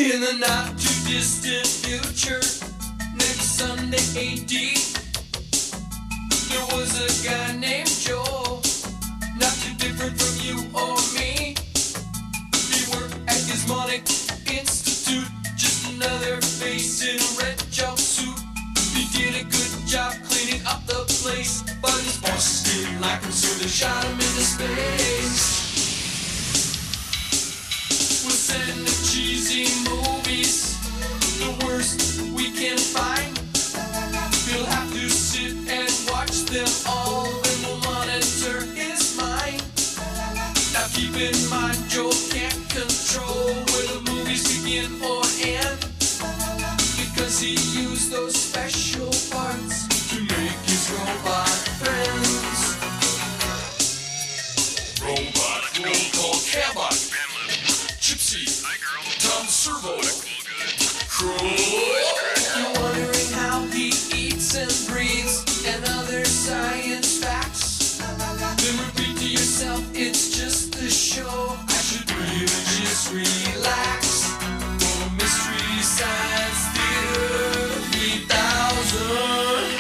In the not too distant future, next Sunday AD, there was a guy named Joel, not too different from you or me. He worked at Gizmonic Institute, just another face in a red jumpsuit. He did a good job cleaning up the place, but his bosses didn't like him, so they shot him into space. We'll send the cheesy movies, the worst we can find. He'll have to sit and watch them all, then we'll monitor his mind. Now keep in mind, Joel can't control where the movies begin or end, because he used those special parts to make his robot friends. Robot, roll call, Cabot, Gypsy, Tom Servo, Crow. You're wondering how he eats and breathes and other science facts. Then repeat to yourself, it's just a show. I should really just relax. For Mystery Science Theater 3000.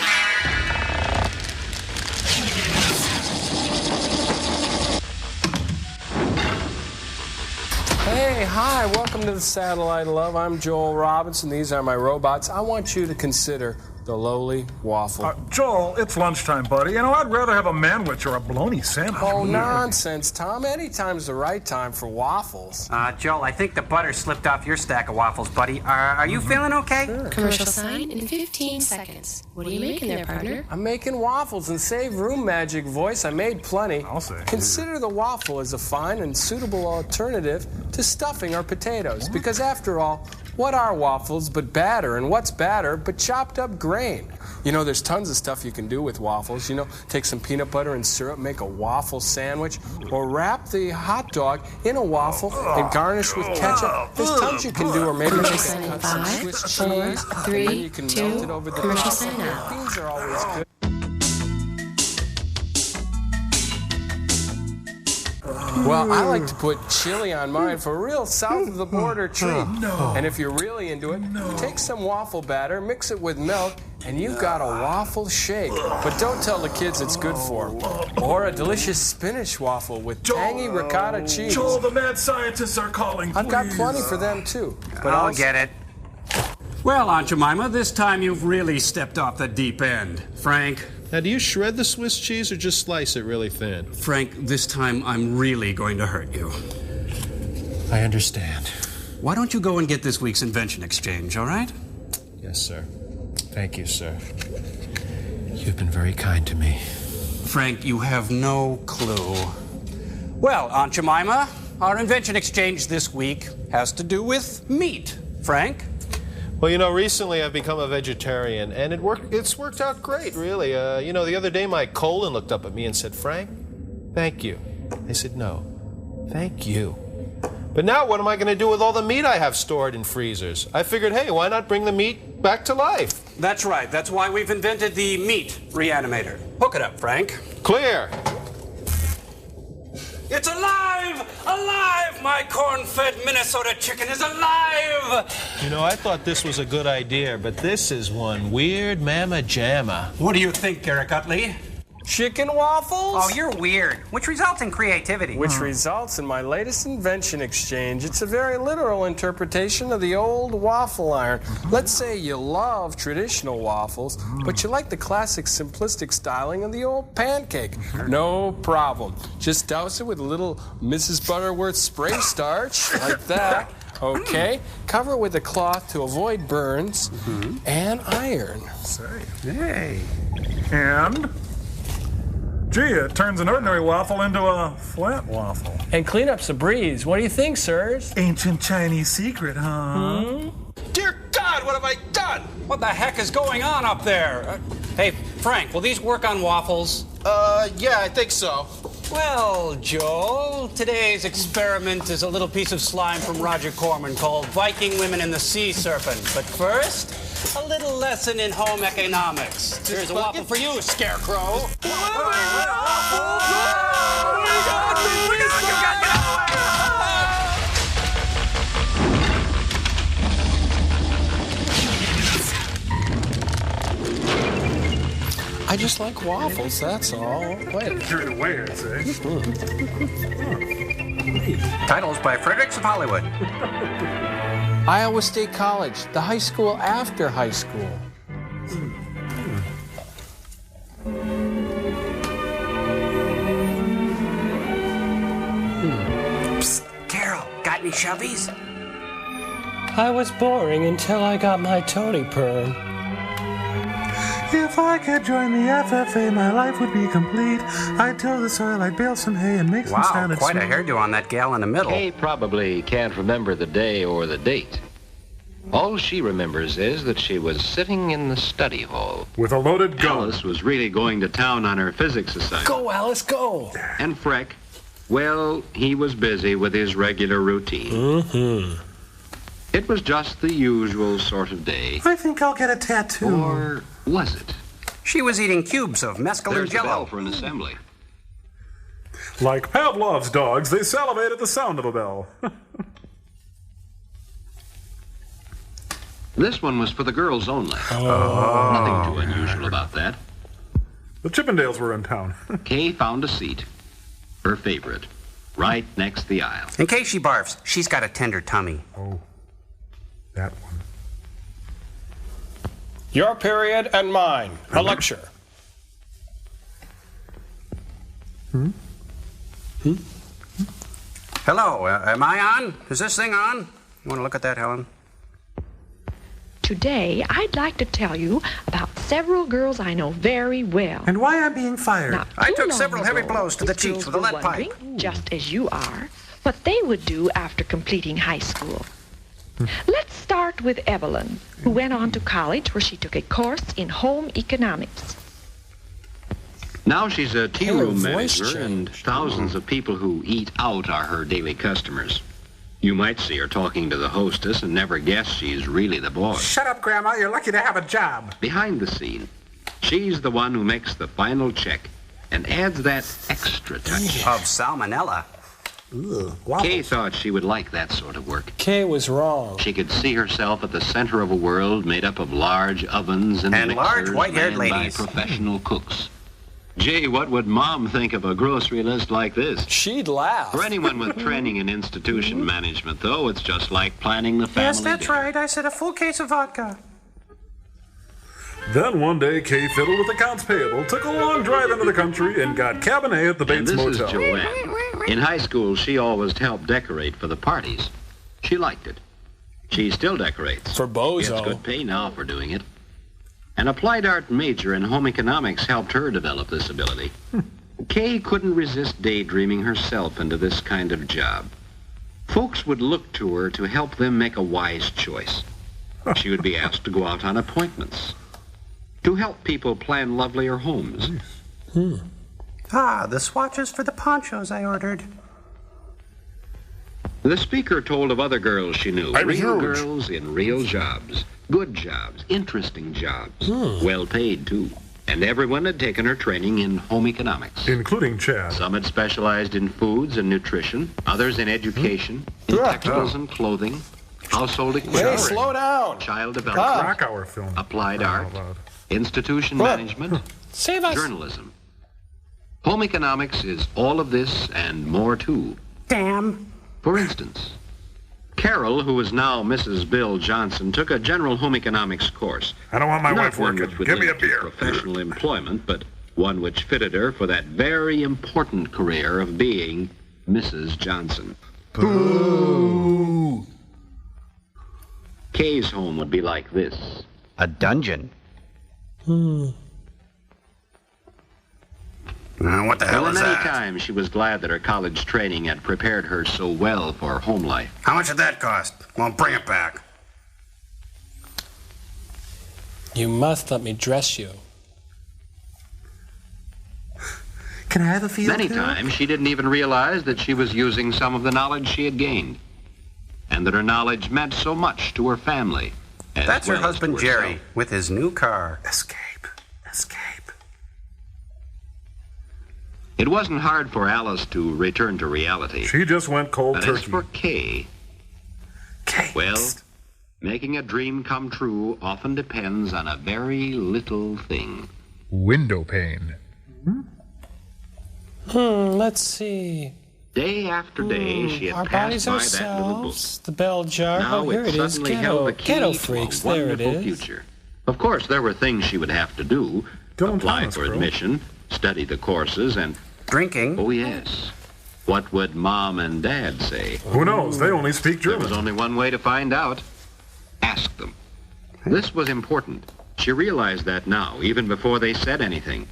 Hey, hi, welcome to the Satellite of Love. I'm Joel Robinson. These are my robots. I want you to consider the lowly waffle. Joel, it's lunchtime, buddy. You know, I'd rather have a manwich or a bologna sandwich. Oh, nonsense, Tom. Anytime's the right time for waffles. Joel, I think the butter slipped off your stack of waffles, buddy. Are you feeling okay? Sure. Commercial sign in 15 seconds. What are you making there, partner? I'm making waffles and save room, magic voice. I made plenty. I'll say. Consider the waffle as a fine and suitable alternative to stuffing or potatoes. Because after all, what are waffles but batter? And what's batter but chopped up grain? You know, there's tons of stuff you can do with waffles. You know, take some peanut butter and syrup, make a waffle sandwich, or wrap the hot dog in a waffle and garnish with ketchup. There's tons you can do, or maybe take some Swiss cheese, and then you can melt it over the beans. Beans are always good. Well, I like to put chili on mine for a real south-of-the-border treat. No. And if you're really into it, take some waffle batter, mix it with milk, and you've got a waffle shake. But don't tell the kids it's good for them. Or a delicious spinach waffle with tangy ricotta cheese. Joel, the mad scientists are calling, I've got plenty for them, too. But I'll get it. Well, Aunt Jemima, this time you've really stepped off the deep end. Frank? Now, do you shred the Swiss cheese or just slice it really thin? Frank, this time I'm really going to hurt you. I understand. Why don't you go and get this week's invention exchange, all right? Yes, sir. Thank you, sir. You've been very kind to me. Frank, you have no clue. Well, Aunt Jemima, our invention exchange this week has to do with meat. Frank? Well, you know, recently I've become a vegetarian, and it's worked out great, really. You know, the other day my colon looked up at me and said, "Frank, thank you." I said, "No, thank you." But now what am I going to do with all the meat I have stored in freezers? I figured, hey, why not bring the meat back to life? That's right. That's why we've invented the meat reanimator. Hook it up, Frank. Clear. It's alive! Alive! My corn-fed Minnesota chicken is alive! You know, I thought this was a good idea, but this is one weird mamma jamma. What do you think, Garrick Utley? Chicken waffles? Oh, you're weird. Which results in creativity. Which results in my latest invention exchange. It's a very literal interpretation of the old waffle iron. Let's say you love traditional waffles, but you like the classic simplistic styling of the old pancake. No problem. Just douse it with a little Mrs. Butterworth spray starch, like that. Okay. Cover it with a cloth to avoid burns, and iron. Hey. And? Gee, it turns an ordinary waffle into a flat waffle. And cleanup's a breeze. What do you think, sirs? Ancient Chinese secret, huh? Dear God, what have I done? What the heck is going on up there? Hey, Frank, will these work on waffles? Yeah, I think so. Well, Joel, today's experiment is a little piece of slime from Roger Corman called Viking Women and the Sea Serpent. But first, a little lesson in home economics. Here's a waffle for you, Scarecrow. I just like waffles, that's all. Wait. Carried away, I'd say. Titles by Fredericks of Hollywood. Iowa State College, the high school after high school. Psst, Carol, got any shovies? I was boring until I got my Tony perm. If I could join the FFA, my life would be complete. I'd till the soil, I'd bale some hay and make some Wow, salad quite a sweet. hairdo on that gal in the middle. Kay probably can't remember the day or the date. All she remembers is that she was sitting in the study hall. With a loaded gun. Alice was really going to town on her physics assignment. Go, Alice, go! And Freck, well, he was busy with his regular routine. Mm-hmm. It was just the usual sort of day. I think I'll get a tattoo. Or was it? She was eating cubes of mescaline There's the bell jello. for an assembly. Like Pavlov's dogs, they salivate at the sound of a bell. This one was for the girls only. Nothing too unusual about that. The Chippendales were in town. Kay found a seat, her favorite, right next the aisle. In case she barfs, she's got a tender tummy. Oh, that one. Your period and mine. A lecture. Hello, am I on? Is this thing on? You want to look at that, Helen? Today, I'd like to tell you about several girls I know very well. And why I'm being fired. Not I too took long several heavy ago, blows to the these cheeks girls with a were lead pipe. wondering, just as you are, what they would do after completing high school. Let's start with Evelyn, who went on to college where she took a course in home economics. Now she's a tea Her room voice manager, and changed. thousands of people who eat out are her daily customers. You might see her talking to the hostess and never guess she's really the boss. Shut up, Grandma. You're lucky to have a job. Behind the scene, she's the one who makes the final check and adds that extra touch. Of salmonella. Kay thought she would like that sort of work. Kay was wrong. She could see herself at the center of a world made up of large ovens and And large mixers white-haired manned by ladies. professional cooks. Gee, what would Mom think of a grocery list like this? She'd laugh. For anyone with training in institution management, though, it's just like planning the family Yes, that's dinner. right. I said a full case of vodka. Then one day, Kay fiddled with accounts payable, took a long drive into the country, and got Cabernet at the And Bates this Motel. is Joanne. In high school, she always helped decorate for the parties. She liked it. She still decorates. For Gets Bozo. good pay now for doing it. An applied art major in home economics helped her develop this ability. Kay couldn't resist daydreaming herself into this kind of job. Folks would look to her to help them make a wise choice. She would be asked to go out on appointments, to help people plan lovelier homes. Ah, the swatches for the ponchos I ordered. The speaker told of other girls she knew, I'm real huge. girls in real jobs, good jobs, interesting jobs, well paid too. And everyone had taken her training in home economics. Including Chad. Some had specialized in foods and nutrition, others in education, in textiles and clothing, household Hey, equipment, slow down. child development, Rock Hour film. applied art, Out loud. institution What? management, Save us. journalism. Home economics is all of this and more too. Damn. For instance, Carol, who is now Mrs. Bill Johnson, took a general home economics course. I don't want my Not wife one working. which would Give me a lead to beer. professional employment, but one which fitted her for that very important career of being Mrs. Johnson. Boo. Kay's home would be like this. A dungeon. What the There hell were is many that? times she was glad that her college training had prepared her so well for home life. How much did that cost? Well, bring it back. You must let me dress you. Can I have a feel Many too? times she didn't even realize that she was using some of the knowledge she had gained, and that her knowledge meant so much to her family. as That's her well as to husband, herself. Jerry, with his new car. Escape. Escape. It wasn't hard for Alice to return to reality. She just went cold But as turkey. for Kay, Kate. well, making a dream come true often depends on a very little thing. window pane. Let's see. Day after day, she had Our passed bodies by that little book. ourselves, the bell jar. Now Here it is. suddenly held the key Ghetto to freaks. a There it wonderful is. future. Of course, there were things she would have to do. Apply for admission, study the courses, and... Drinking. Oh, yes. What would Mom and Dad say? Who knows? They only speak German. There was only one way to find out. Ask them. This was important. She realized that now, even before they said anything.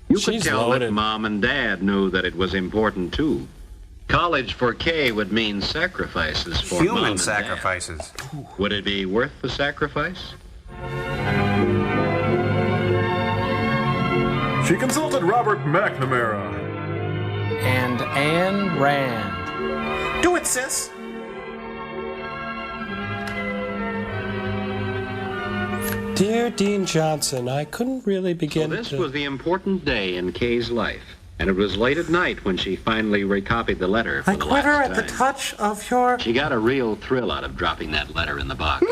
You could tell that Mom and Dad knew that it was important, too. College for Kay would mean sacrifices for Mom and Human sacrifices. Dad. Would it be worth the sacrifice? She consulted Robert McNamara. And Anne Rand. Do it, sis. Dear Dean Johnson, I couldn't really begin So this was the important day in Kay's life. And it was late at night when she finally recopied the letter for I the quiver last at the time. touch of your... She got a real thrill out of dropping that letter in the box.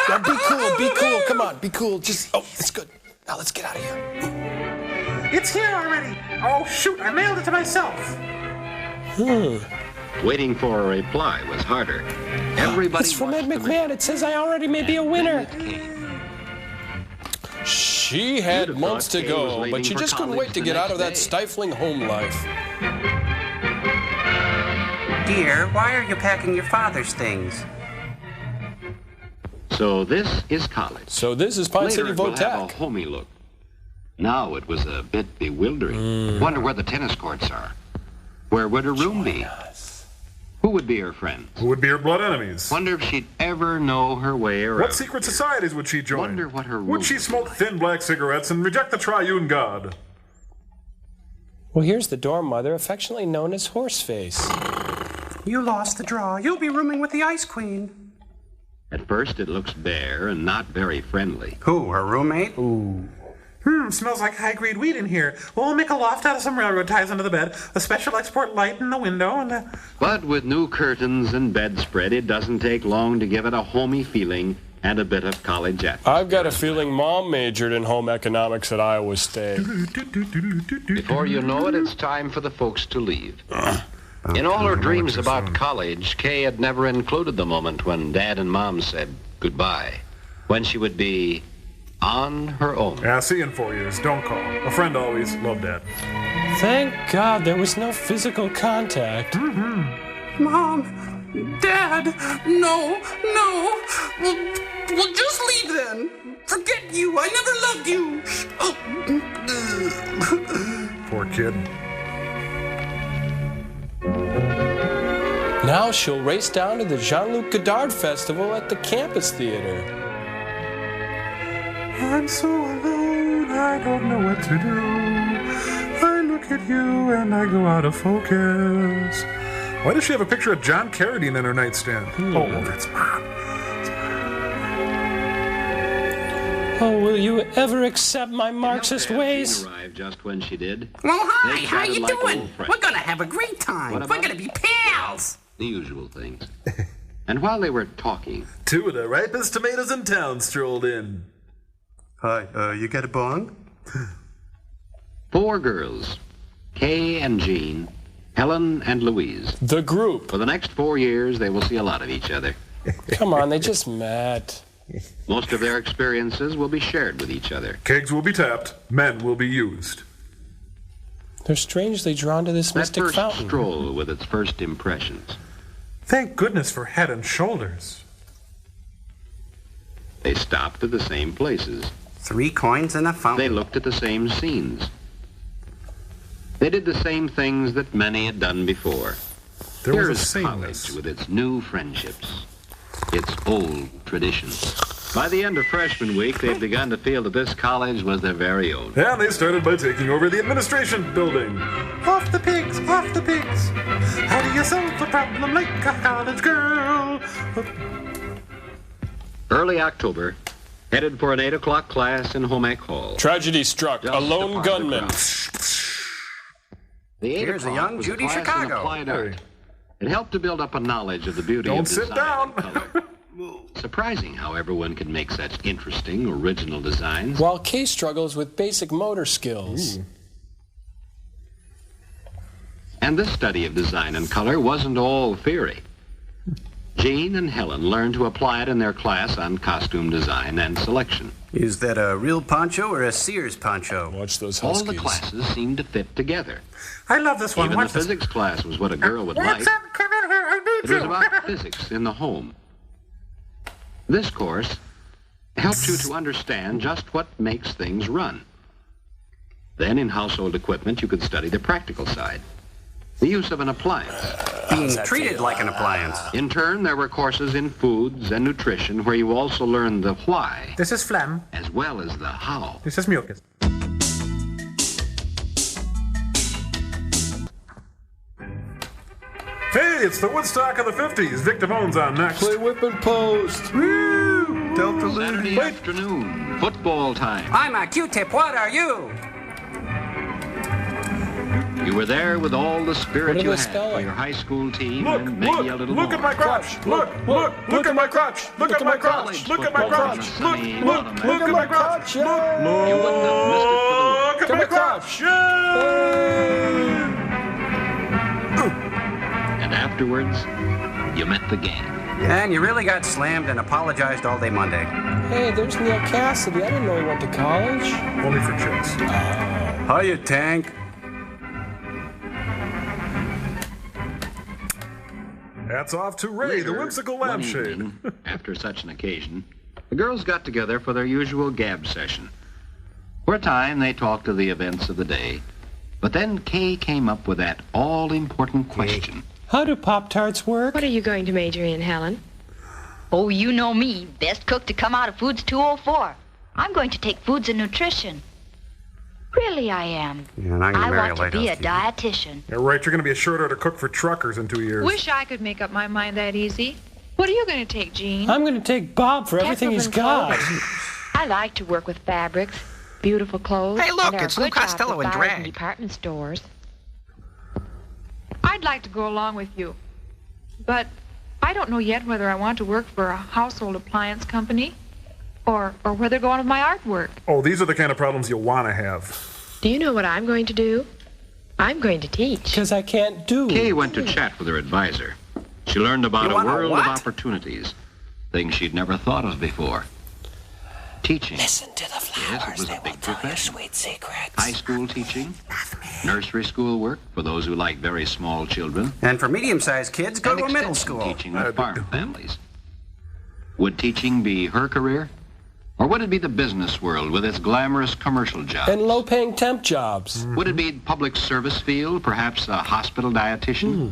Now be cool, be cool. Come on, be cool. It's good. Now let's get out of here. It's here already. Oh, shoot, I mailed it to myself. Waiting for a reply was harder. Everybody It's from Ed McMahon. It says I already may be a winner. She had months to go, but she just couldn't wait to get out of that stifling home life. Dear, why are you packing your father's things? So this is college. So this is Pine Later City it will have Votac. a homey look. Now it was a bit bewildering. Wonder where the tennis courts are. Where would her room be? Who would be her friends? Who would be her blood enemies? Wonder if she'd ever know her way around. What secret societies would she join? Wonder what her Would she smoke thin black cigarettes and reject the triune God? Well, here's the dorm mother, affectionately known as Horseface. You lost the draw. You'll be rooming with the Ice Queen. At first it looks bare and not very friendly. Who, her roommate? Ooh. Smells like high-grade weed in here. Well, we'll make a loft out of some railroad ties under the bed, a special export light in the window, and But with new curtains and bedspread, it doesn't take long to give it a homey feeling and a bit of college atmosphere. I've got a feeling Mom majored in home economics at Iowa State. Before you know it, it's time for the folks to leave. In all her dreams about college, Kay had never included the moment when Dad and Mom said goodbye, when she would be on her own. Yeah, see you in 4 years. Don't call. A friend always. Love, Dad. Thank God there was no physical contact. Mom, Dad, no. Well, just leave then. Forget you. I never loved you. Poor kid. Now she'll race down to the Jean-Luc Godard Festival at the Campus Theater. I'm so alone, I don't know what to do. I look at you and I go out of focus. Why does she have a picture of John Carradine in her nightstand? Oh, well, that's Mom. Oh, will you ever accept my Marxist ways? Jean arrived just when she did. Well, hi. They How chatted you like doing? old friends. We're gonna have a great time. What We're about gonna be pals. The usual things. And while they were talking, Two of the ripest tomatoes in town strolled in. Hi, you got a bong? 4 girls, Kay and Jean, Helen and Louise. The group. For the next 4 years, they will see a lot of each other. Come on, they just met. Most of their experiences will be shared with each other. Kegs will be tapped. Men will be used. They're strangely drawn to this That mystic first fountain. stroll with its first impressions. Thank goodness for Head and Shoulders. They stopped at the same places. 3 coins and a fountain. They looked at the same scenes. They did the same things that many had done before. There was a Here's sameness. college with its new friendships, its old traditions. By the end of freshman week, they'd begun to feel that this college was their very own. And they started by taking over the administration building. Off the pigs, off the pigs. How do you solve a problem like a college girl? Early October, headed for an 8 o'clock class in Home Ec Hall. Tragedy struck. A lone gunman. The 8 Here's a o'clock young was a Judy class in Chicago. applied art. It helped to build up a knowledge of the beauty Don't of sit design down. and color. Surprising how everyone can make such interesting, original designs. While Kay struggles with basic motor skills. And this study of design and color wasn't all theory. Jean and Helen learned to apply it in their class on costume design and selection. Is that a real poncho or a Sears poncho? Watch those All huskies. the classes seemed to fit together. I love this one. Even Watch the this. physics class was what a girl would like. Come in here. I need It was about physics in the home. This course helped you to understand just what makes things run. Then in household equipment, you could study the practical side. The use of an appliance. Being treated like an appliance. In turn, there were courses in foods and nutrition where you also learned the why. This is phlegm. As well as the how. This is mucus. Hey, it's the Woodstock of the 50s. Vic Devone's on next. Play whip and post. Woo! Delta Saturday afternoon, football time. I'm a Q-tip. What are you? You were there with all the spirit What you are they had for spelling? your high school team and maybe a little Look more. at my crotch. Look at my crotch. Look at my crotch. Look at my crotch. Look at my crotch. You wouldn't have missed it for the world. Look at my crotch. And afterwards, you met the gang. And you really got slammed and apologized all day Monday. Hey, there's Neil Cassidy. I didn't know he went to college. Only for chicks. Hiya, Tank. Hats off to Ray, the whimsical One lampshade. evening, after such an occasion, the girls got together for their usual gab session. For a time, they talked of the events of the day. But then Kay came up with that all-important question. How do Pop-Tarts work? What are you going to major in, Helen? Oh, you know me. Best cook to come out of Foods 204. I'm going to take Foods and Nutrition. Really, I am. Yeah, and I'm gonna I marry want a to be a lighthouse dietitian. Yeah, right, you're going to be a short order cook for truckers in 2 years. Wish I could make up my mind that easy. What are you going to take, Jean? I'm going to take Bob for everything he's got. I like to work with fabrics, beautiful clothes. Hey, look, and there are it's Lou good jobs Costello with in buyers drag. department stores. I'd like to go along with you, but I don't know yet whether I want to work for a household appliance company or whether to go on with my artwork. Oh, these are the kind of problems you'll want to have. Do you know what I'm going to do? I'm going to teach. Because I can't do. Kay went to chat with her advisor. She learned about You a want a world what? of opportunities, things she'd never thought of before. Teaching. Listen to the flowers. Yes, it was They a will big tell you profession. sweet secrets. High school teaching, nursery school work for those who like very small children, And for medium-sized kids, go and to a middle extension school. teaching with farm families. Would teaching be her career? Or would it be the business world with its glamorous commercial jobs? And low-paying temp jobs. Would it be public service field, perhaps a hospital dietitian?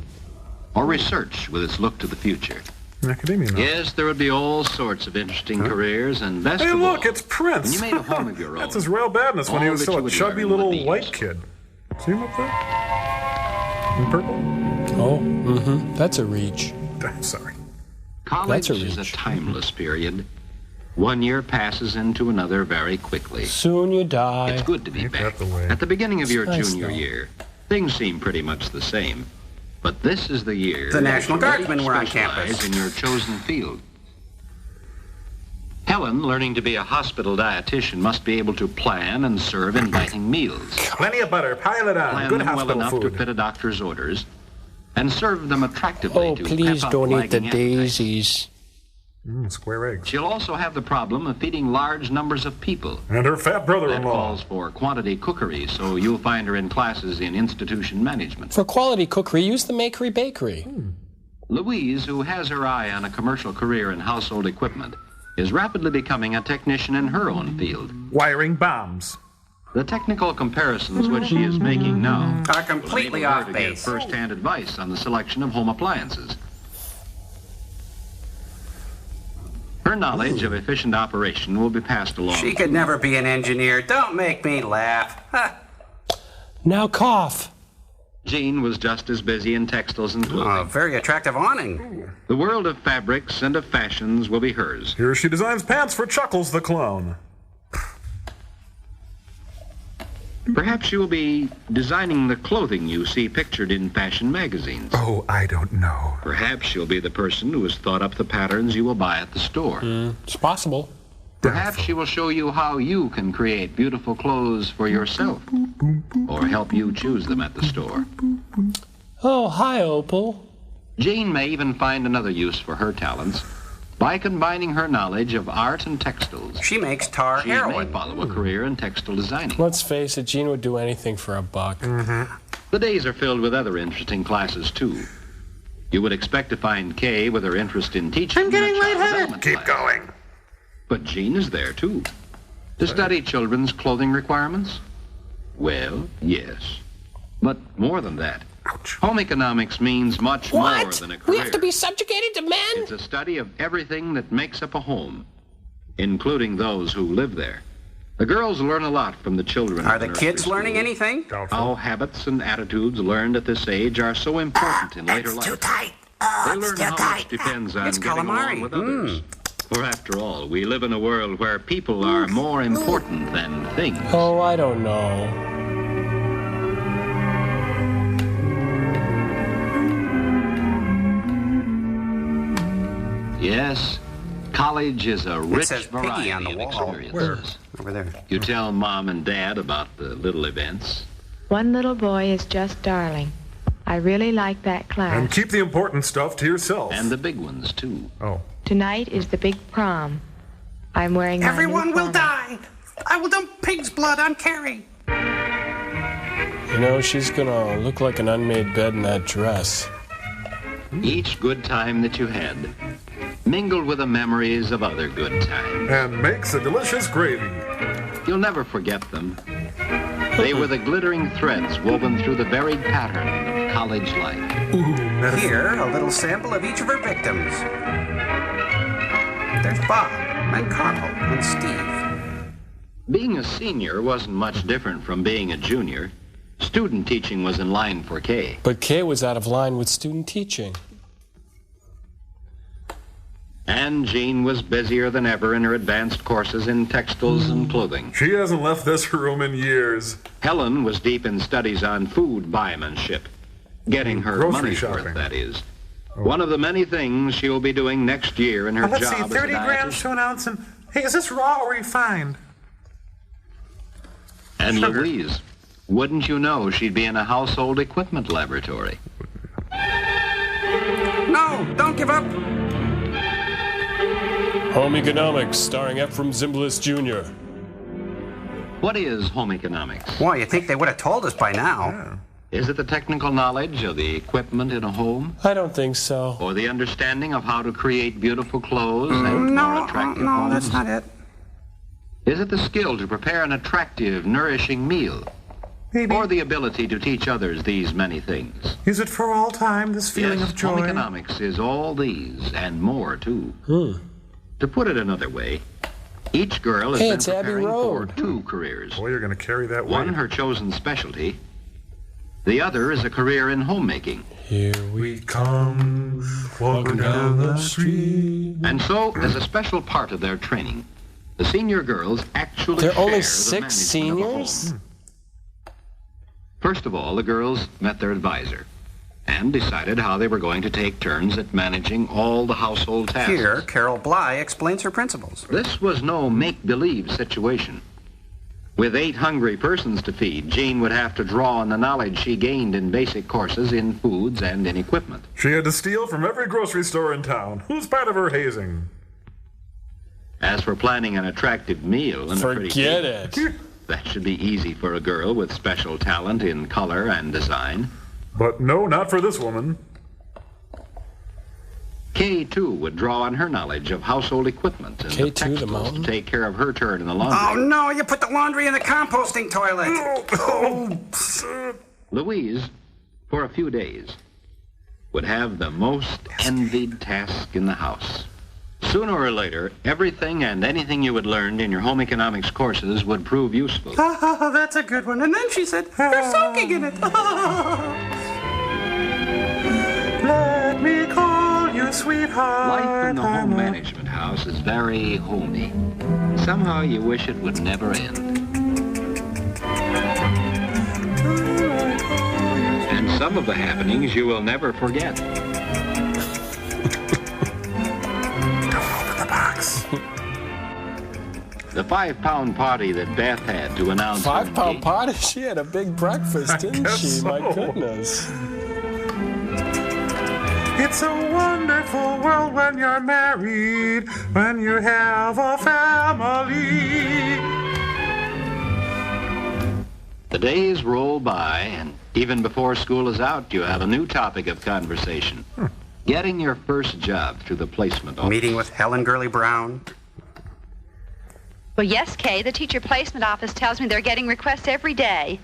Or research with its look to the future? Academia now. Yes, there would be all sorts of interesting careers, and best Hey, of look, all, it's Prince. when you made a home of your own. That's his real badness when he all was that still you a would chubby learn little would be white useful. kid. See him up there? In purple? Oh, that's a reach. Sorry. College That's a is a reach. timeless period. 1 year passes into another very quickly. Soon you die. It's good to be Ain't back. that the way? At the beginning of your Nice, junior though. year, things seem pretty much the same. But this is the year The that National you really Guardsmen were on specialize campus. in your chosen field. Helen, learning to be a hospital dietitian, must be able to plan and serve inviting meals. Plenty of butter. Pile it on. Plan Good them well hospital enough food. to fit a doctor's orders, and serve them attractively Oh, to please pep up don't eat the lagging appetites. daisies. Square eggs. She'll also have the problem of feeding large numbers of people. And her fat That brother-in-law. calls for quantity cookery, so you'll find her in classes in institution management. For quality cookery, use the Makery Bakery. Louise, who has her eye on a commercial career in household equipment, is rapidly becoming a technician in her own field. Wiring bombs. The technical comparisons which she is making now Are completely will enable her off to give base. first-hand advice on the selection of home appliances. Her knowledge of efficient operation will be passed along. She could never be an engineer. Don't make me laugh. Ha. Now cough. Jean was just as busy in textiles and clothing. Oh, very attractive awning. The world of fabrics and of fashions will be hers. Here she designs pants for Chuckles the Clown. Perhaps you'll be designing the clothing you see pictured in fashion magazines. Oh, I don't know. Perhaps you'll be the person who has thought up the patterns you will buy at the store. It's possible. Perhaps she will show you how you can create beautiful clothes for yourself, or help you choose them at the store. Oh, hi, Opal. Jane may even find another use for her talents by combining her knowledge of art and textiles. She makes tar She heroin. may follow a career in textile designing. Let's face it, Jean would do anything for a buck. The days are filled with other interesting classes, too. You would expect to find Kay with her interest in teaching. I'm getting in a child lightheaded. development Keep class. going. But Jean is there, too. To study children's clothing requirements? Well, yes. But more than that. Ouch. Home economics means much more than a career. We have to be subjugated to men? It's a study of everything that makes up a home, including those who live there. The girls learn a lot from the children. Are at the nursery kids learning school. anything? How habits and attitudes learned at this age are so important in later life. Too tight. They learn how much depends on It's getting calamari. along with others. For after all, we live in a world where people are more important than things. Oh, I don't know. Yes, college is a rich says Piggy variety on the of wall. experiences. Over there. You tell Mom and Dad about the little events. One little boy is just darling. I really like that class. And keep the important stuff to yourself. And the big ones, too. Oh. Tonight is the big prom. I'm wearing my Everyone new will formal. die. I will dump pig's blood on Carrie. You know, she's gonna look like an unmade bed in that dress. Each good time that you had, mingled with the memories of other good times. And makes a delicious gravy. You'll never forget them. They were the glittering threads woven through the varied pattern of college life. Here, a little sample of each of her victims. There's Bob, and Carl, and Steve. Being a senior wasn't much different from being a junior. Student teaching was in line for Kay. But Kay was out of line with student teaching. And Jean was busier than ever in her advanced courses in textiles and clothing. She hasn't left this room in years. Helen was deep in studies on food buymanship. Getting her Grocery money's shopping. worth, that is. One of the many things she'll be doing next year in her Let's job see, as a 30 grams dietitian. to an ounce. And hey, is this raw or refined? And Louise, wouldn't you know she'd be in a household equipment laboratory? No, don't give up. Home Economics, starring Ephraim Zimbalist Jr. What is home economics? Well, you'd think they would have told us by now. Is it the technical knowledge of the equipment in a home? I don't think so. Or the understanding of how to create beautiful clothes and more attractive No, homes? that's not it. Is it the skill to prepare an attractive, nourishing meal? Maybe. Or the ability to teach others these many things? Is it for all time, this feeling Yes, of joy? home economics is all these and more, too. To put it another way, each girl has Hey, been it's Abbey preparing for Road. 2 careers. Boy, you're going to carry that One, weight. her chosen specialty. The other is a career in homemaking. Here We come walking down the street. And so, as a special part of their training, the senior girls actually There are only share the 6 management of a seniors? home. First of all, the girls met their advisor and decided how they were going to take turns at managing all the household tasks. Here, Carol Bly explains her principles. This was no make-believe situation. With 8 hungry persons to feed, Jean would have to draw on the knowledge she gained in basic courses in foods and in equipment. She had to steal from every grocery store in town. Who's part of her hazing? As for planning an attractive meal and a pretty Forget cake, it. that should be easy for a girl with special talent in color and design. But no, not for this woman. Kay, too, would draw on her knowledge of household equipment and Kay, the too, the textiles mountain? to take care of her turn in the Oh, laundry. no, you put the laundry in the composting toilet. Louise, for a few days, would have the most envied task in the house. Sooner or later, everything and anything you had learned in your home economics courses would prove useful. Oh, that's a good one. And then she said, you're soaking in it. Let me call you sweetheart. Life in the home management house is very homey. Somehow you wish it would never end. some of the happenings you will never forget. Don't open the box. The 5-pound party that Beth had to announce... 5-pound party? She had a big breakfast, didn't she? So. My goodness. It's a wonderful world when you're married, when you have a family. The days roll by, and even before school is out, you have a new topic of conversation. Getting your first job through the placement office. Meeting with Helen Gurley Brown. Well, yes, Kay. The teacher placement office tells me they're getting requests every day.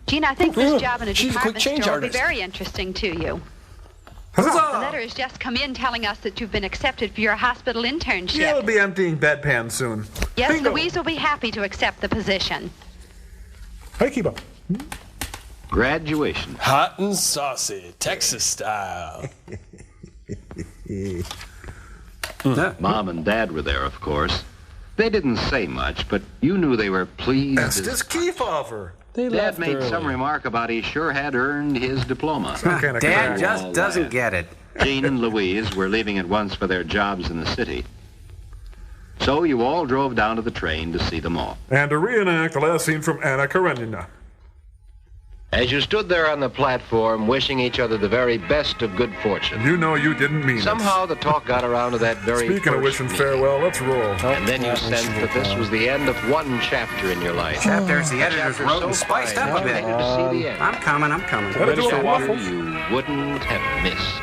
Gene, I think this job in a department store will be very interesting to you. The letter has just come in telling us that you've been accepted for your hospital internship. You'll be emptying bedpans soon. Yes, Bingo. Louise will be happy to accept the position. Hey, Kibo. Graduation. Hot and saucy, Texas style. Mom and Dad were there, of course. They didn't say much, but you knew they were pleased. Estes Kiefer. Dad made some remark about he sure had earned his diploma. Dad just doesn't get it. Jean and Louise were leaving at once for their jobs in the city. So you all drove down to the train to see them off. And to reenact the last scene from Anna Karenina. As you stood there on the platform, wishing each other the very best of good fortune. You know you didn't mean Somehow the talk got around to that very Speaking of wishing farewell, let's roll. And then you sensed that this was the end of one chapter in your life. Chapters the editors wrote and spiced up a bit. To see the end. I'm coming. Better do a waffle. You wouldn't have missed.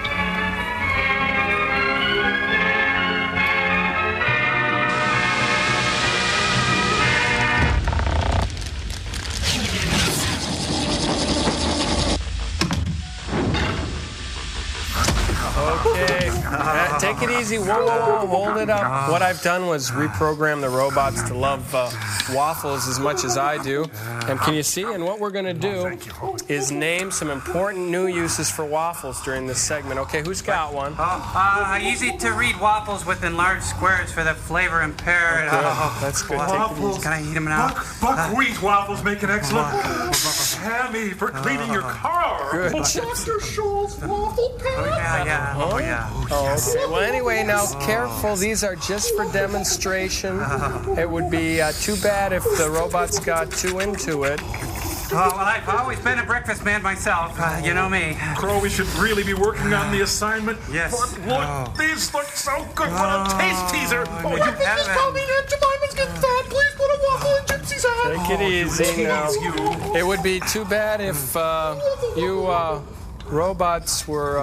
Okay, take it easy. Whoa, hold it up. What I've done was reprogram the robots to love waffles as much as I do. And can you see? And what we're going to do is name some important new uses for waffles during this segment. Okay, who's got one? Easy to read waffles with enlarged squares for the flavor impaired. That's good. Waffles. Can I eat them now? Buckwheat waffles make an excellent hammy for cleaning your car. Good. Dr. Scholl's waffle pan. Oh, okay. Well, anyway, now careful. These are just for demonstration. It would be too bad if the robots got too into it. Well, I've always been a breakfast man myself. You know me. Crow, we should really be working on the assignment. Yes. But look, these look so good. What a taste teaser. Oh, you Mrs. Tommy and Aunt Jemima's getting fat. Please put a waffle in Gypsy's hand. Take it easy now. It would be too bad if you robots were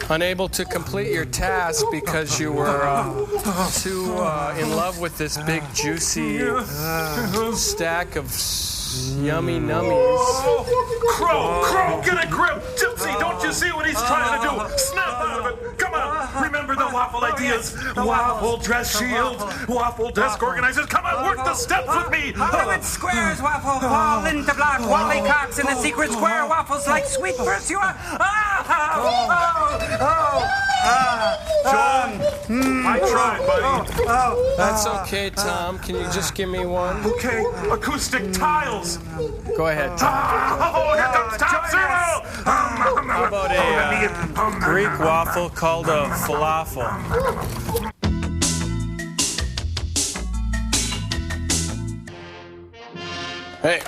unable to complete your task because you were too in love with this big, juicy stack of yummy nummies. Crow, get a grip. Gypsy, don't you see what he's trying to do? Snap out of it. Come on. Remember the waffle ideas. Waffle dress shield. Waffle desk organizers. Come on, work the steps with me. With squares, waffle fall into block. Wally Cox in the secret square. Waffles like sweet pursuer. John, I tried, buddy. That's okay, Tom. Can you just give me one? Okay, acoustic tiles. Go ahead, Tom. Here comes Tom Zero. How about a Greek waffle called a falafel? Hey,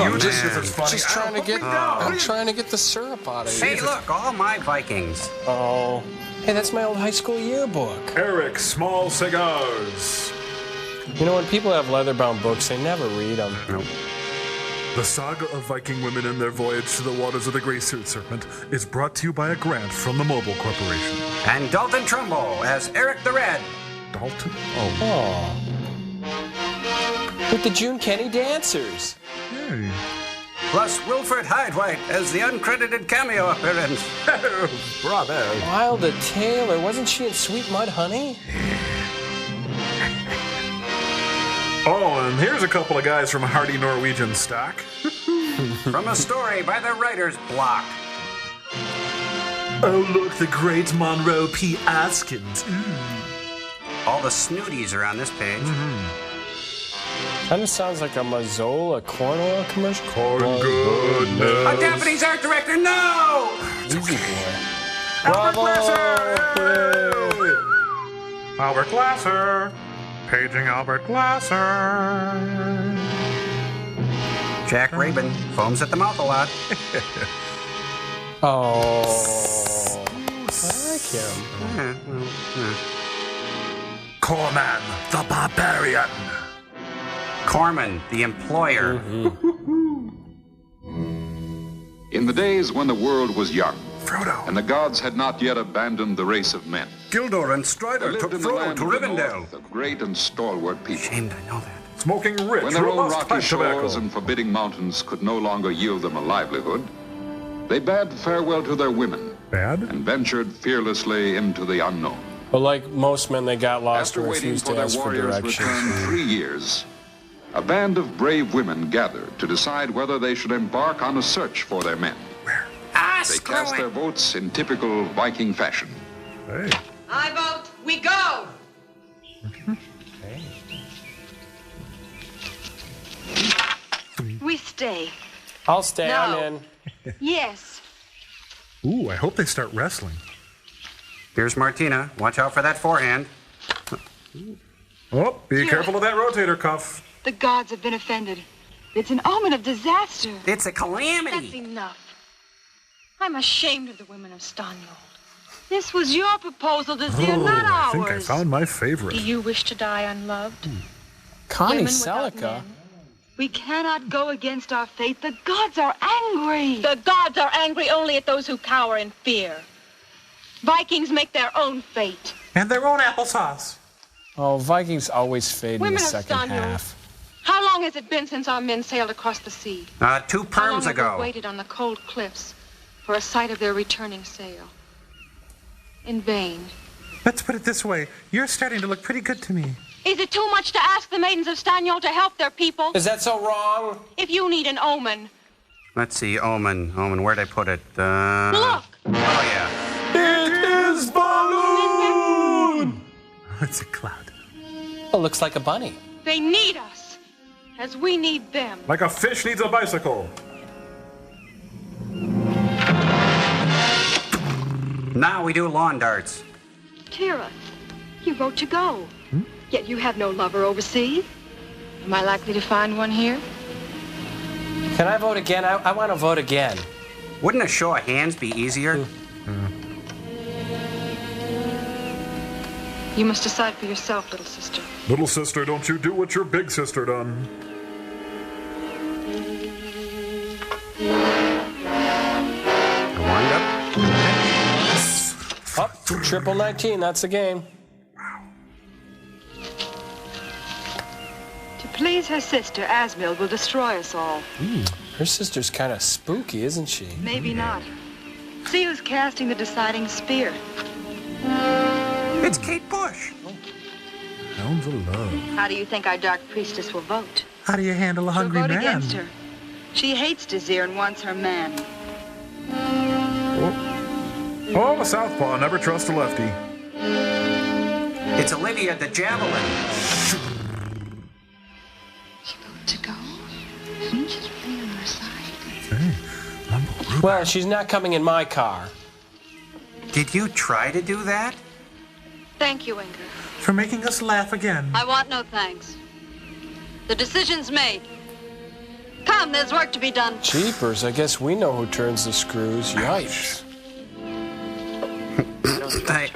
you just trying to get. I'm trying to get the syrup out of you. Hey, look, all my Vikings. Oh, hey, that's my old high school yearbook. Eric, small cigars. You know, when people have leather-bound books, they never read them. Nope. The saga of Viking women and their voyage to the waters of the Grey Serpent is brought to you by a grant from the Mobile Corporation. And Dalton Trumbull as Eric the Red. Dalton? Oh. With the June Kenny dancers. Hey. Plus Wilfred Hydewhite as the uncredited cameo appearance. Bravo. Wilda Taylor, wasn't she in Sweet Mud Honey? Oh, and here's a couple of guys from Hardy Norwegian stock. From a story by the writer's block. Oh, look, the great Monroe P. Askins. All the snooties are on this page. Kind of sounds like a Mazola corn oil commercial. Corn goodness. A Japanese art director, no! Easy boy. Albert Bravo! Glasser! Albert Glasser. Paging Albert Glasser. Jack Rabin foams at the mouth a lot. Oh. I like him. Corman, the barbarian. Corman, the employer. In the days when the world was young, Frodo, and the gods had not yet abandoned the race of men, Gildor and Strider took Frodo to Rivendell. The great and stalwart people. Shamed I know that. Smoking rich, When their own robust rocky pipe tobacco. shores and forbidding mountains could no longer yield them a livelihood, they bade farewell to their women and ventured fearlessly into the unknown. But like most men, they got lost After and waiting refused for to their ask for warriors' directions. return 3 years, a band of brave women gathered to decide whether they should embark on a search for their men. They cast their votes in typical Viking fashion. Hey. I vote we go. We stay. I'll stay. No. I'm in. Yes. Ooh, I hope they start wrestling. Here's Martina. Watch out for that forehand. Oh, be careful of that rotator cuff. The gods have been offended. It's an omen of disaster. It's a calamity. That's enough. I'm ashamed of the women of Stanyold. This was your proposal, Desir, not I ours. think I found my favorite. Do you wish to die unloved? Connie Women without Selica. men. We cannot go against our fate. The gods are angry. The gods are angry only at those who cower in fear. Vikings make their own fate. And their own applesauce. Oh, Vikings always fade in Women the of second Stanyold. half. How long has it been since our men sailed across the sea? 2 How long perms have ago. we waited on the cold cliffs for a sight of their returning sail? In vain. Let's put it this way. You're starting to look pretty good to me. Is it too much to ask the maidens of Stanyold to help their people? Is that so wrong? If you need an omen. Let's see, omen. Omen, where'd I put it? Look! Oh, yeah. It is balloon! It's a cloud. Oh, looks like a bunny. They need us, as we need them. Like a fish needs a bicycle. Now we do lawn darts. Tira, you vote to go. Yet you have no lover overseas. Am I likely to find one here? Can I vote again? I want to vote again. Wouldn't a show of hands be easier? You must decide for yourself, little sister. Little sister, don't you do what your big sister done. Wind up. Up, triple 19, that's the game. To please her sister, Asmild will destroy us all. Her sister's kind of spooky, isn't she? Maybe not. See who's casting the deciding spear. It's Kate Bush. Hounds of love. How do you think our dark priestess will vote? How do you handle a She'll hungry vote man? against her. She hates Desir and wants her man. Oh, a southpaw. Never trust a lefty. It's Olivia the Javelin. To go? She's really on our side. Hey, Well, she's not coming in my car. Did you try to do that? Thank you, Inger. for making us laugh again. I want no thanks. The decision's made. Come, there's work to be done. Jeepers, I guess we know who turns the screws. Yikes.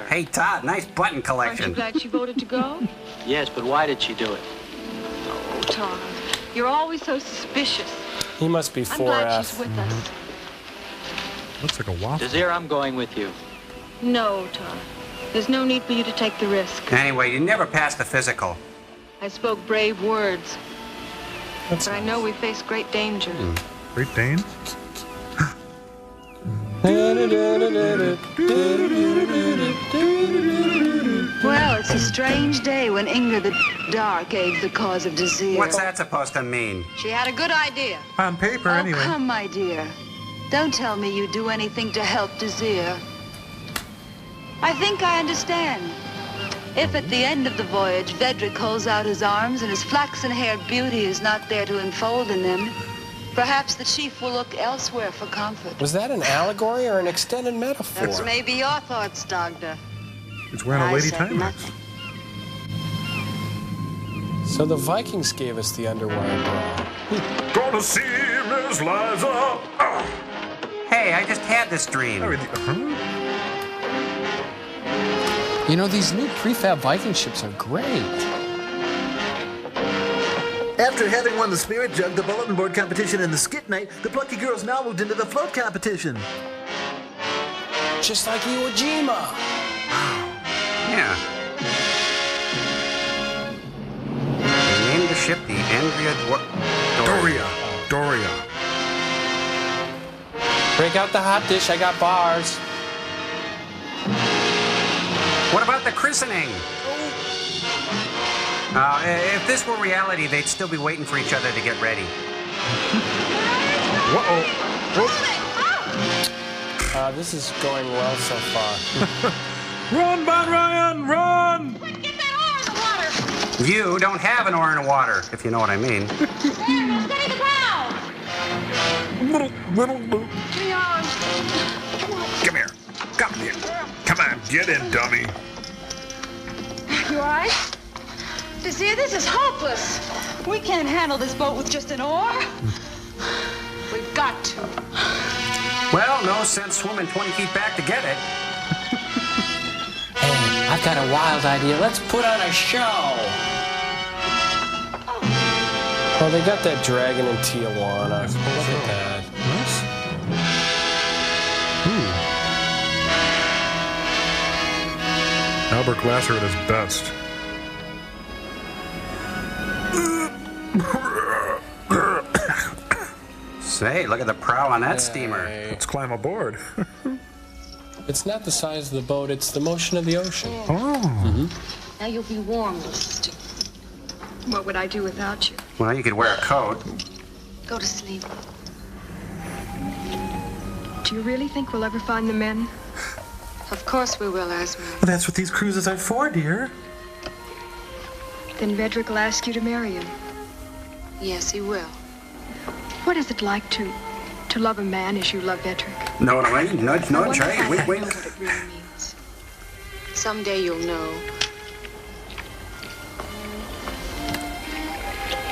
Hey, Todd, nice button Aren't collection. you glad she voted to go? Yes, but why did she do it? Oh, Todd, you're always so suspicious. He must be I'm glad 4F. she's with us. Looks like a waffle. Desir, I'm going with you. No, Todd. There's no need for you to take the risk. Anyway, you never passed the physical. I spoke brave words. But I know we face great danger. Great Dane? Well, it's a strange day when Inger the Dark aids the cause of Desir. What's that supposed to mean? She had a good idea. On paper, anyway. Come, my dear. Don't tell me you'd do anything to help Desir. I think I understand. If at the end of the voyage, Vedrick holds out his arms and his flaxen-haired beauty is not there to enfold in them, perhaps the chief will look elsewhere for comfort. Was that an allegory or an extended metaphor? That's maybe your thoughts, Doctor. He's wearing a lady timex. So the Vikings gave us the underwire bra. Gonna see Miss Liza. Hey, I just had this dream. You know, these new prefab Viking ships are great. After having won the Spirit Jug, the Bulletin Board competition, and the Skit Night, the Plucky Girls now moved into the float competition. Just like Iwo Jima. Yeah. They named the ship the Andrea Doria. Break out the hot dish, I got bars. What about the christening? If this were reality, they'd still be waiting for each other to get ready. This is going well so far. Run, Bon Ryan, run! Quick, get that oar in the water! You don't have an oar in the water, if you know what I mean. There, steady the ground! Little. Come here. Come here. Come on, get in, dummy. You all right? You see, this is hopeless. We can't handle this boat with just an oar. We've got to. Well, no sense swimming 20 feet back to get it. Hey, I've got a wild idea. Let's put on a show. Oh, they got that dragon in Tijuana. Look at that. Nice. Albert Glasser at his best. Say, look at the prow on that steamer. Let's climb aboard. It's not the size of the boat, it's the motion of the ocean. Oh. Now you'll be warm, sister. What would I do without you? Well, you could wear a coat. Go to sleep. Do you really think we'll ever find the men? Of course we will, Asma. Well, that's what these cruises are for, dear. Then Vedrick will ask you to marry him. Yes, he will. What is it like to love a man as you love Vedrick? No, wait, nudge. Hey, wait. I know what it really means. Someday you'll know.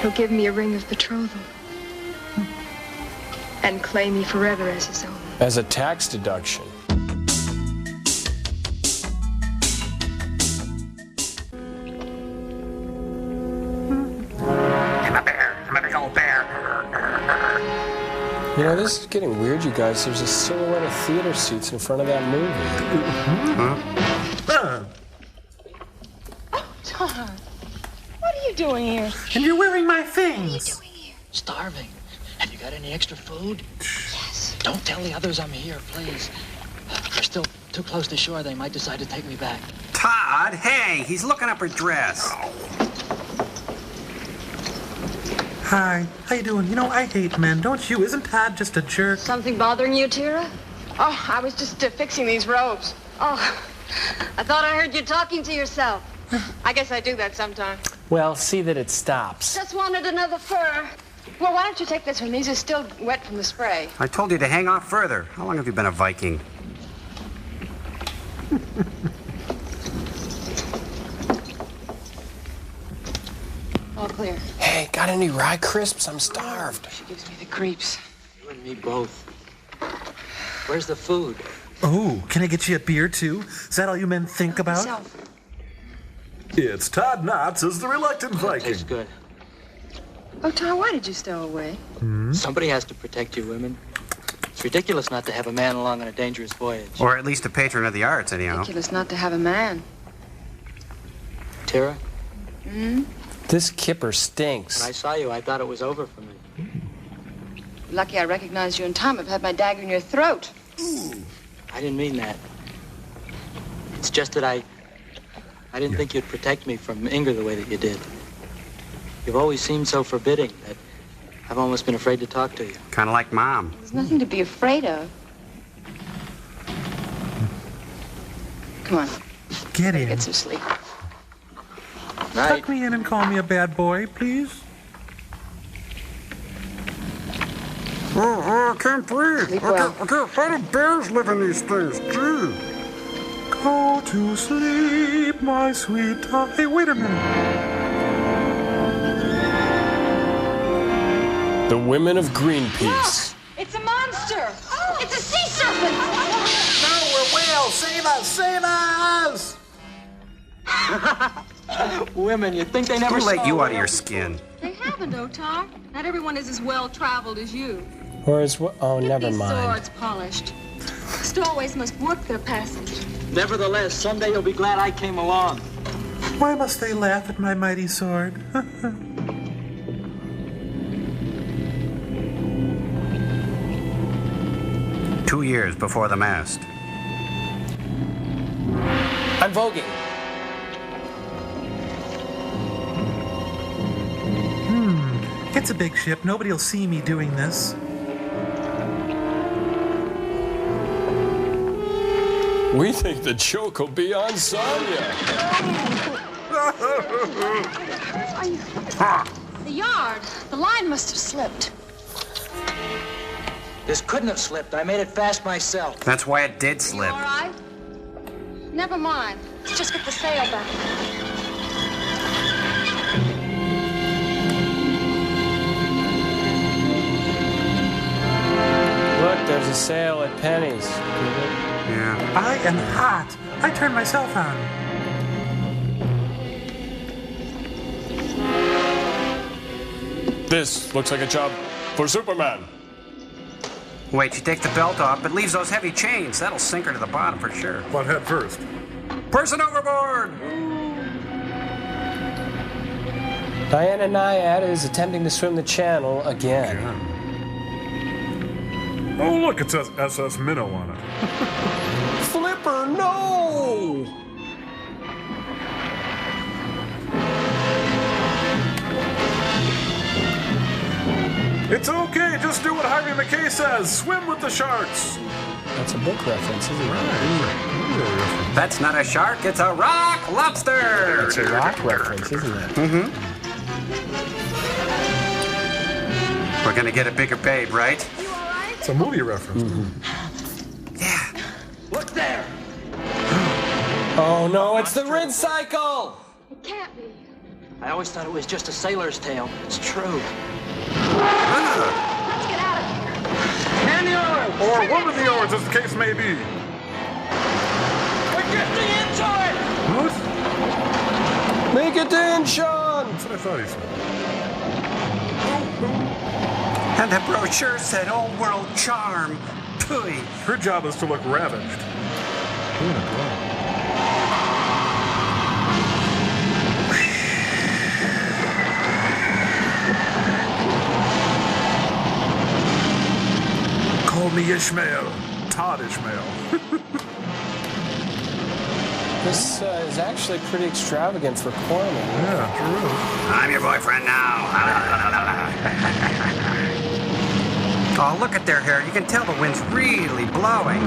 He'll give me a ring of betrothal. And claim me forever as his own. As a tax deduction. I'm a bear. I'm a big old bear. You know, this is getting weird, you guys. There's a silhouette of theater seats in front of that movie. Oh, Tom. What are you doing here? And you're wearing my things. Starving. Have you got any extra food? Yes. Don't tell the others I'm here, please. We're still too close to shore. They might decide to take me back. Todd, hey, he's looking up her dress. Hi, how you doing? You know, I hate men, don't you? Isn't Todd just a jerk? Something bothering you, Tira? Oh, I was just fixing these robes. Oh, I thought I heard you talking to yourself. I guess I do that sometimes. Well, see that it stops. Just wanted another fur. Well, why don't you take this one? These are still wet from the spray. I told you to hang off further. How long have you been a Viking? All clear. Hey, got any rye crisps? I'm starved. She gives me the creeps. You and me both. Where's the food? Oh, can I get you a beer, too? Is that all you men think about? Yourself. It's Todd Knotts as the reluctant Viking. Tastes good. Oh, Tom, why did you stow away? Somebody has to protect you women. It's ridiculous not to have a man along on a dangerous voyage. Or at least a patron of the arts, anyhow. Ridiculous not to have a man. Tara, This kipper stinks. when I saw you, I thought it was over for me. Lucky I recognized you in time. I've had my dagger in your throat. I didn't mean that. It's just that I didn't think you'd protect me from Inger the way that you did. You've always seemed so forbidding that I've almost been afraid to talk to you. Kind of like Mom. There's nothing to be afraid of. Come on. Get in. Get some sleep. Tuck me in and call me a bad boy, please. I can't breathe. How do bears live in these things? Gee. Go to sleep, my sweet Tuck. Hey, wait a minute. The women of Greenpeace. It's a monster! It's a sea serpent! No, we're whales! Save us! Save us! Women, you'd think they never Who saw let you out of whales. your skin? They haven't, Otar. Not everyone is as well-traveled as you. Or is what? Oh, never These mind. swords polished. Stowaways must work their passage. Nevertheless, someday you'll be glad I came along. Why must they laugh at my mighty sword? 2 years before the mast. I'm voguing. It's a big ship. Nobody'll see me doing this. We think the joke will be on Sonya. The yard. The line must have slipped. This couldn't have slipped. I made it fast myself. That's why it did You slip. all right? Never mind. Let's just get the sail back. Look, there's a sale at Penny's. Yeah. I am hot. I turned myself on. This looks like a job for Superman. Wait, she takes the belt off, but leaves those heavy chains. That'll sink her to the bottom for sure. What head first? Person overboard! Diana Nyad is attempting to swim the channel again. Oh, look, it says SS Minnow on it. Flipper, no! It's okay, just do what Harvey McKay says. Swim with the sharks. That's a book reference, isn't it? That's not a shark, it's a rock lobster! It's a rock reference, isn't it? Mm-hmm. We're gonna get a bigger babe, right? It's a movie reference. Yeah. Look there! Oh no, it's the rinse cycle! It can't be. I always thought it was just a sailor's tale. It's true. Let's get out of here. Man the oars! Or one of the oars, as the case may be. We're drifting into it! What? Make it in, Sean! That's what I thought he said. And the brochure said old world charm. Pooey. Her job is to look ravaged. Call me Ishmael. Todd Ishmael. This is actually pretty extravagant for Corman. Yeah, true. I'm your boyfriend now. Oh, look at their hair. You can tell the wind's really blowing.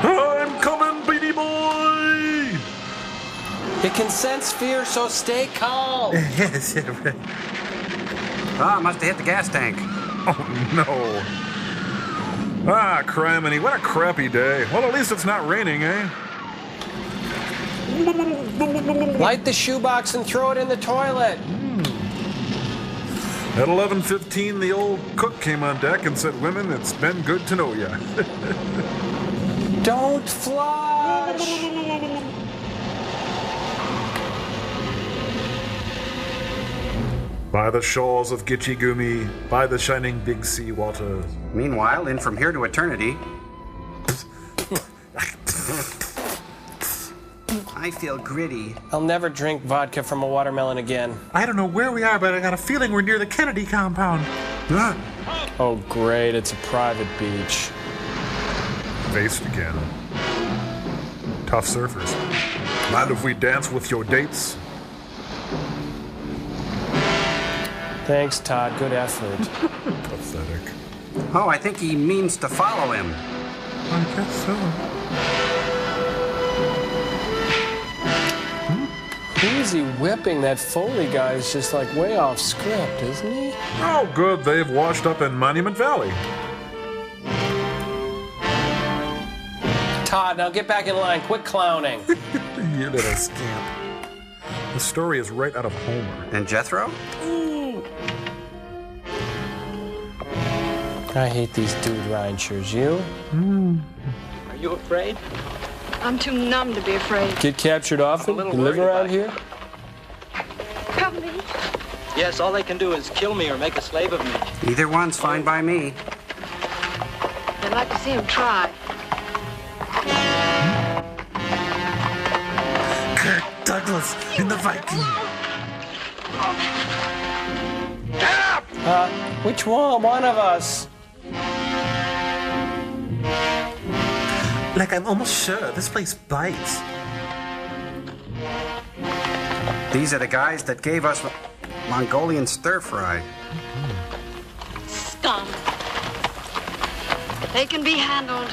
I'm coming, baby boy! It can sense fear, so stay calm. Yes, yeah, right. Oh, must have hit the gas tank. Oh, no. Ah, criminy, what a crappy day. Well, at least it's not raining, eh? Light the shoebox and throw it in the toilet. At 11:15, the old cook came on deck and said, "Women, it's been good to know ya." Don't flush! By the shores of Gitchigumi, by the shining big sea waters. Meanwhile, in From Here to Eternity. I feel gritty. I'll never drink vodka from a watermelon again. I don't know where we are, but I got a feeling we're near the Kennedy compound. Oh, great. It's a private beach. Faced again. Tough surfers. Mind if we dance with your dates? Thanks, Todd. Good effort. Pathetic. Oh, I think he means to follow him. I guess so. Who is he whipping? That Foley guy is just like way off script, isn't he? Oh, good. They've washed up in Monument Valley. Todd, now get back in line. Quit clowning. You little scamp. The story is right out of Homer. And Jethro? I hate these dude ranchers. You? Are you afraid? I'm too numb to be afraid. Get captured often? You live around here? Come me. Yes, all they can do is kill me or make a slave of me. Either one's fine by me. I'd like to see him try. Kirk Douglas in the Viking. Which one? One of us. Like, I'm almost sure this place bites. These are the guys that gave us Mongolian stir-fry. Scum. They can be handled.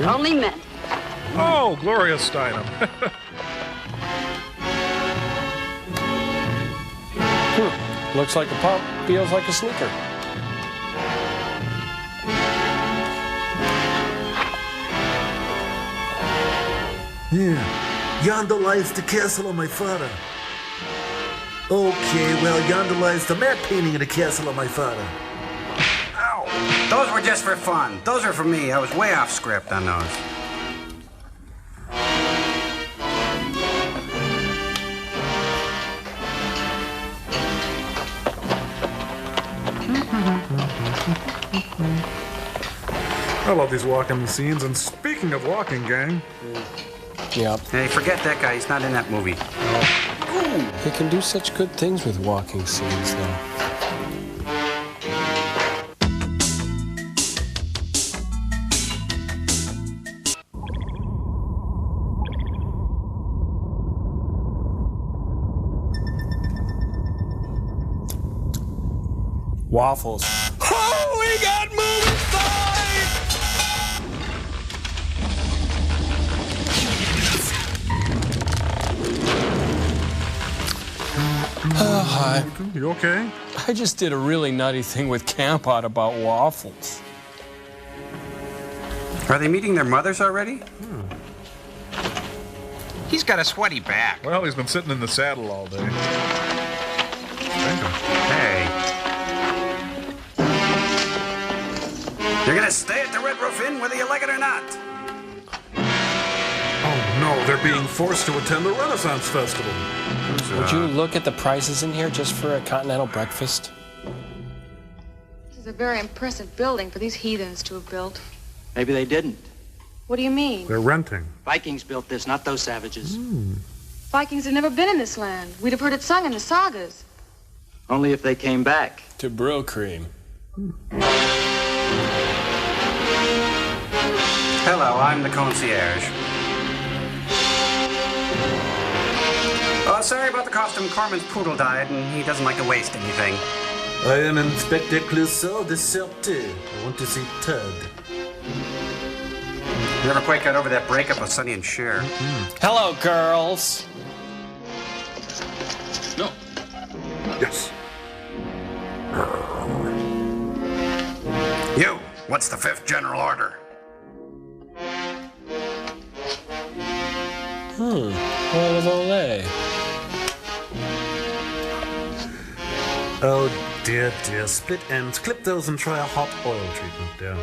Only men. Oh, Gloria Steinem. Looks like a pump, feels like a sneaker. Yeah, yonder lies the castle of my father. Okay, well, yonder lies the matte painting of the castle of my father. Ow! Those were just for fun. Those are for me. I was way off script on those. I love these walking scenes, and speaking of walking, gang. Yep. Hey, forget that guy. He's not in that movie. He can do such good things with walking scenes, though. Waffles. Oh, we got moving fight! Oh, hi. You okay? I just did a really nutty thing with Camp Out about waffles. Are they meeting their mothers already? He's got a sweaty back. Well, he's been sitting in the saddle all day. Hey. You're gonna stay at the Red Roof Inn whether you like it or not. Oh, no, they're being forced to attend the Renaissance Festival. Would you look at the prices in here just for a continental breakfast? This is a very impressive building for these heathens to have built. Maybe they didn't. What do you mean? They're renting. Vikings built this, not those savages. Vikings have never been in this land. We'd have heard it sung in the sagas. Only if they came back. To Brill Cream. Hello, I'm the concierge. Oh, sorry about the costume. Corman's poodle died, and he doesn't like to waste anything. I am Inspector Clouseau de Serpent. I want to see Todd. Never quite got over that breakup with Sonny and Cher. Hello, girls. No. Yes. You, what's the 5th general order? Oil of Olay. Oh, dear, dear. Split ends. Clip those and try a hot oil treatment, dear.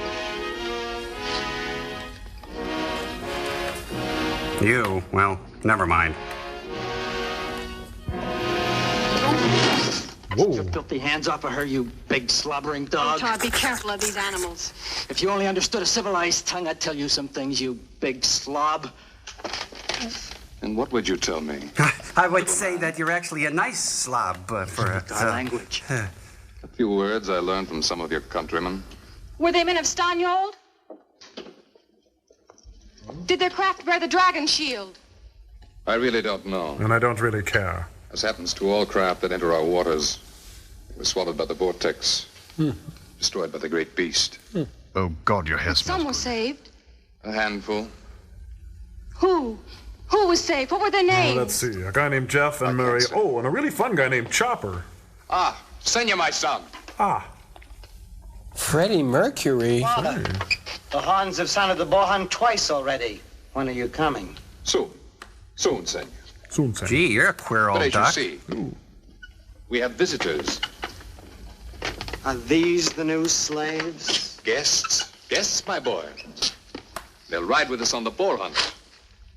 You, well, never mind. Whoa. Your filthy hands off of her, you big slobbering dog. Oh, Todd, be careful of these animals. If you only understood a civilized tongue, I'd tell you some things, you big slob. And what would you tell me? I would say that you're actually a nice slob for a... Our language. A few words I learned from some of your countrymen. Were they men of Stanyhold? Did their craft bear the dragon shield? I really don't know. And I don't really care. As happens to all craft that enter our waters, they were swallowed by the vortex, destroyed by the great beast. Oh, God, your hair smells. Some were saved. A handful. Who? Who was saved? What were their names? Let's see. A guy named Jeff and Murray. Oh, and a really fun guy named Chopper. Ah, Senor, my son. Ah. Freddie Mercury. Father, the horns have sounded the boar hunt twice already. When are you coming? Soon. Soon, Senor. Soon, Senor. Gee, you're a queer old But as duck. you see, we have visitors. Are these the new slaves? Guests. Guests, my boy. They'll ride with us on the boar hunt.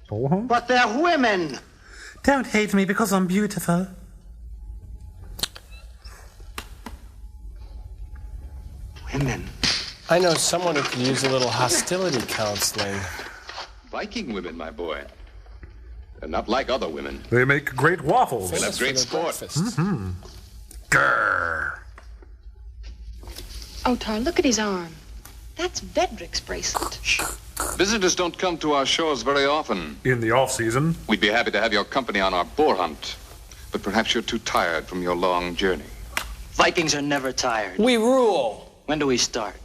Boar hunt? But they're women. Don't hate me because I'm beautiful. Women. I know someone who could use a little hostility counseling. Viking women, my boy. They're not like other women. They make great waffles. They'll have great sport. Mm-hmm. Grrr. Oh, Tar, look at his arm. That's Vedrick's bracelet. Visitors don't come to our shores very often. In the off-season. We'd be happy to have your company on our boar hunt. But perhaps you're too tired from your long journey. Vikings are never tired. We rule. When do we start?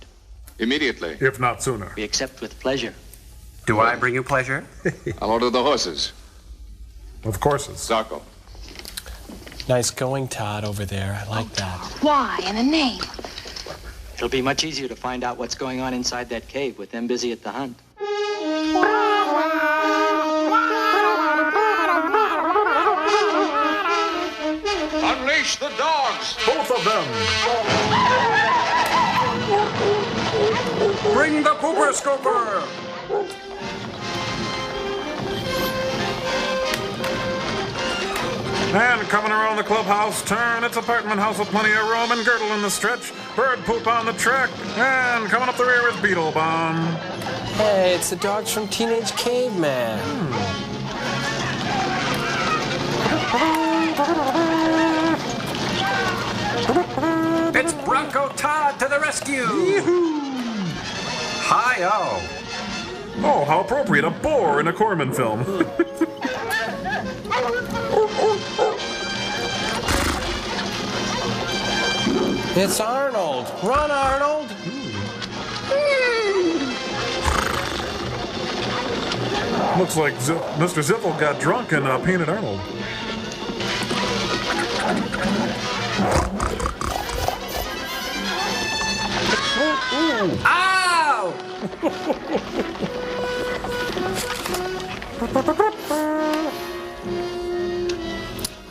Immediately. If not sooner. We accept with pleasure. Do I bring you pleasure? I'll order the horses. Of course. Zarko. Nice going, Todd, over there. I like that. Why and a name? It'll be much easier to find out what's going on inside that cave with them busy at the hunt. Unleash the dogs! Both of them! Bring the pooper scooper! And coming around the clubhouse turn, it's apartment house with plenty of room and girdle in the stretch, bird poop on the track, and coming up the rear is Beetle Bomb. Hey, it's the dogs from Teenage Caveman. It's Bronco Todd to the rescue! Hi-oh. Oh, how appropriate, a boar in a Corman film. It's Arnold. Run, Arnold. Looks like Mr. Ziffel got drunk and painted Arnold. Ow!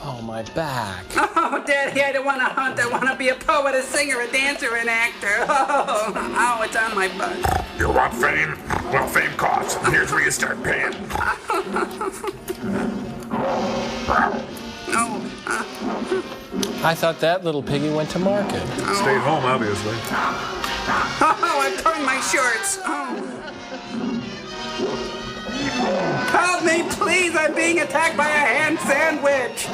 Oh, my back. Oh, Daddy, I don't want to hunt. I want to be a poet, a singer, a dancer, an actor. Oh, it's on my butt. You want fame? Well, fame costs. Here's where you start paying. I thought that little piggy went to market. Stayed home, obviously. Oh, I'm torn my shorts. Oh. Help me, please. I'm being attacked by a ham sandwich.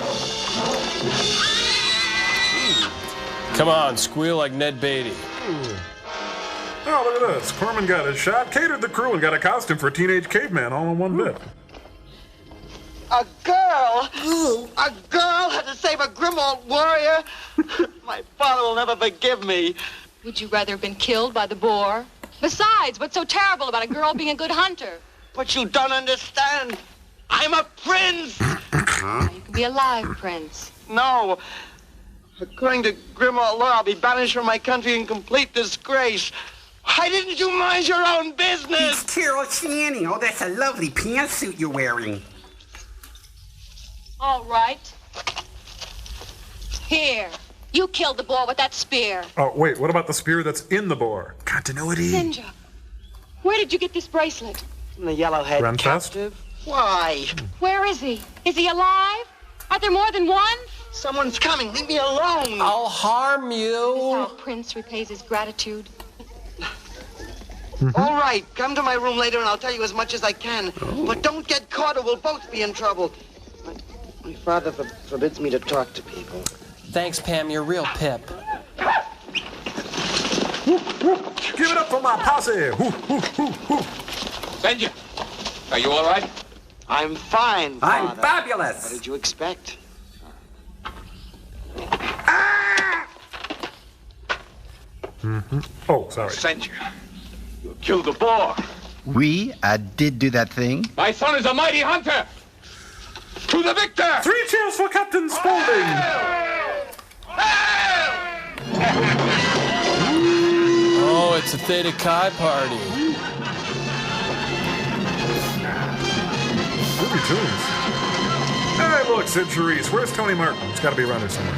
Come on, squeal like Ned Beatty. Oh, look at this. Corman got his shot, catered the crew, and got a costume for Teenage Caveman all in one bit. A girl? A girl had to save a grim old warrior? My father will never forgive me. Would you rather have been killed by the boar? Besides, what's so terrible about a girl being a good hunter? But you don't understand. I'm a prince. You can be a live prince. No. According to grim old law, I'll be banished from my country in complete disgrace. Why didn't you mind your own business? It's Carol Channing. Oh, that's a lovely pantsuit you're wearing. All right. Here. You killed the boar with that spear. Oh, wait, what about the spear that's in the boar? Continuity. Ninja, where did you get this bracelet? From the yellowhead Renfest? captive. Why? Where is he? Is he alive? Are there more than one? Someone's coming. Leave me alone. I'll harm you. This is how a prince repays his gratitude. All right, come to my room later and I'll tell you as much as I can. But don't get caught or we'll both be in trouble. My father forbids me to talk to people. Thanks, Pam. You're real pip. Give it up for my posse. Senor, are you all right? I'm fine, I'm Father. fabulous. What did you expect? Oh, sorry. Senor, You killed the boar. Oui, I did do that thing. My son is a mighty hunter. To the victor! 3 cheers for Captain Spaulding! Oh, it's a Theta Chi party. Groovy tunes. Hey, look, Sid Charisse. Where's Tony Martin? It's got to be around here somewhere.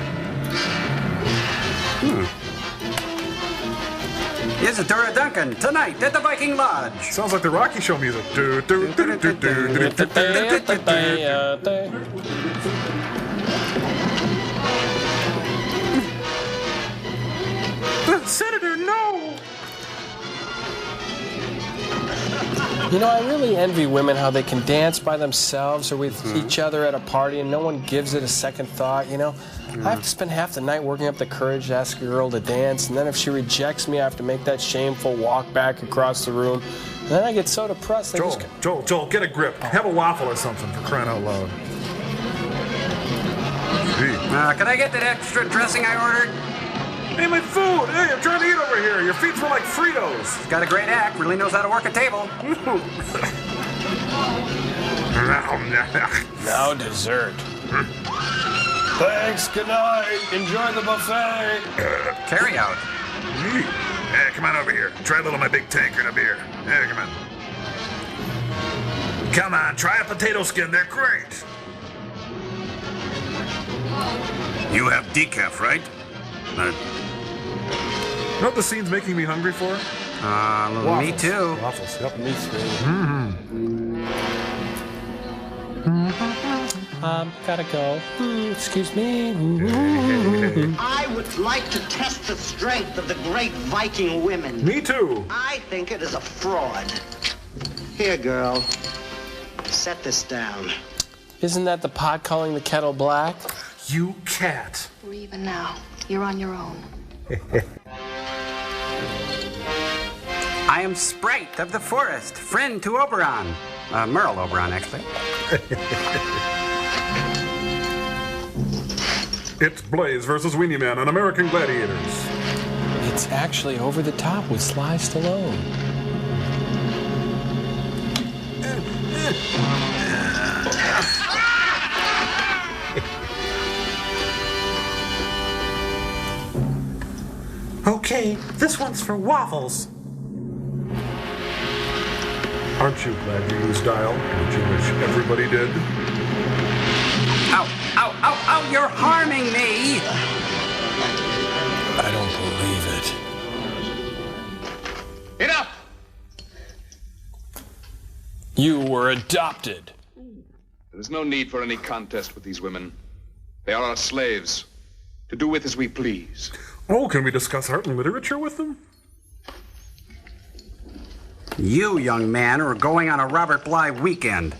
Isadora Duncan, tonight at the Viking Lodge. Sounds like the Rocky Show music. Senator, no! You know, I really envy women how they can dance by themselves or with each other at a party and no one gives it a second thought, you know? I have to spend half the night working up the courage to ask a girl to dance, and then if she rejects me, I have to make that shameful walk back across the room. And then I get so depressed. Joel, get a grip. Have a waffle or something, for crying out loud. Can I get that extra dressing I ordered? Hey, my food! Hey, I'm trying to eat over here. Your feet smell like Fritos. He's got a great act. Really knows how to work a table. Now dessert. Thanks, good night. Enjoy the buffet. Carry out. Hey, come on over here. Try a little of my big tankard of beer. Hey, come on. Come on, try a potato skin. They're great. You have decaf, right? You know what the scene's making me hungry for? Me too. Waffles, yep. Me too. Gotta go. Excuse me. I would like to test the strength of the great Viking women. Me too. I think it is a fraud. Here, girl. Set this down. Isn't that the pot calling the kettle black? You cat. We're even now. You're on your own. I am Sprite of the Forest, friend to Oberon. Merle Oberon, actually. It's Blaze versus Weenie Man on American Gladiators. It's actually Over the Top with Sly Stallone. Okay, this one's for waffles. Aren't you glad you used dial? Don't you wish everybody did? Ow, ow, ow, ow, you're harming me! I don't believe it. Enough! You were adopted. There is no need for any contest with these women. They are our slaves, to do with as we please. Oh, can we discuss art and literature with them? You, young man, are going on a Robert Bly weekend.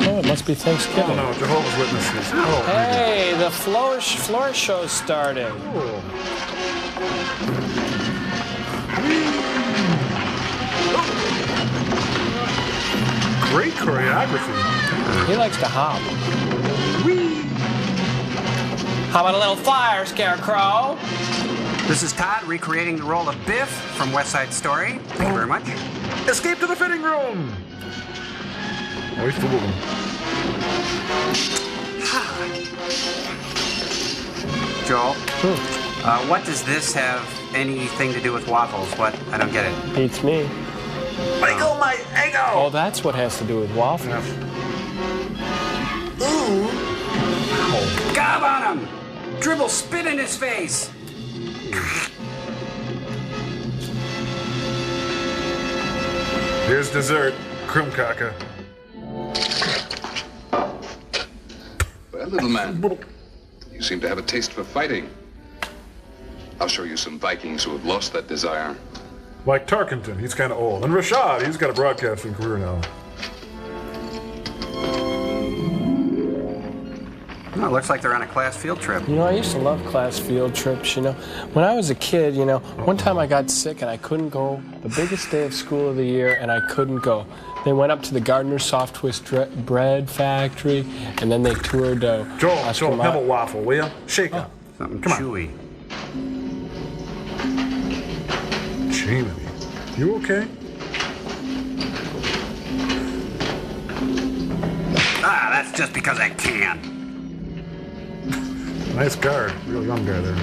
Oh, it must be Thanksgiving. Oh, no, Jehovah's Witnesses. Oh, hey, the floor show's starting. Oh. Great choreography. He likes to hop. How about a little fire, Scarecrow? This is Todd recreating the role of Biff from West Side Story. Thank you very much. Escape to the fitting room! Oh, he fooled him. Joel, what does this have anything to do with waffles? What? I don't get it. Beats me. Ego, my ego! Oh, that's what has to do with waffles. Ooh! Gob on him! Dribble spit in his face! Here's dessert, Krumkaka. Well, little man, you seem to have a taste for fighting. I'll show you some Vikings who have lost that desire. Like Tarkenton, he's kind of old. And Rashad, he's got a broadcasting career now. Oh, it looks like they're on a class field trip. You know, I used to love class field trips, you know. When I was a kid, you know, one time I got sick and I couldn't go. The biggest day of school of the year, and I couldn't go. They went up to the Gardner Soft Twist bread factory, and then they toured Joel, have a waffle, will you? Shake up. Something Come chewy. Jiminy, you okay? Ah, that's just because I can. Nice guard. Real young guy there.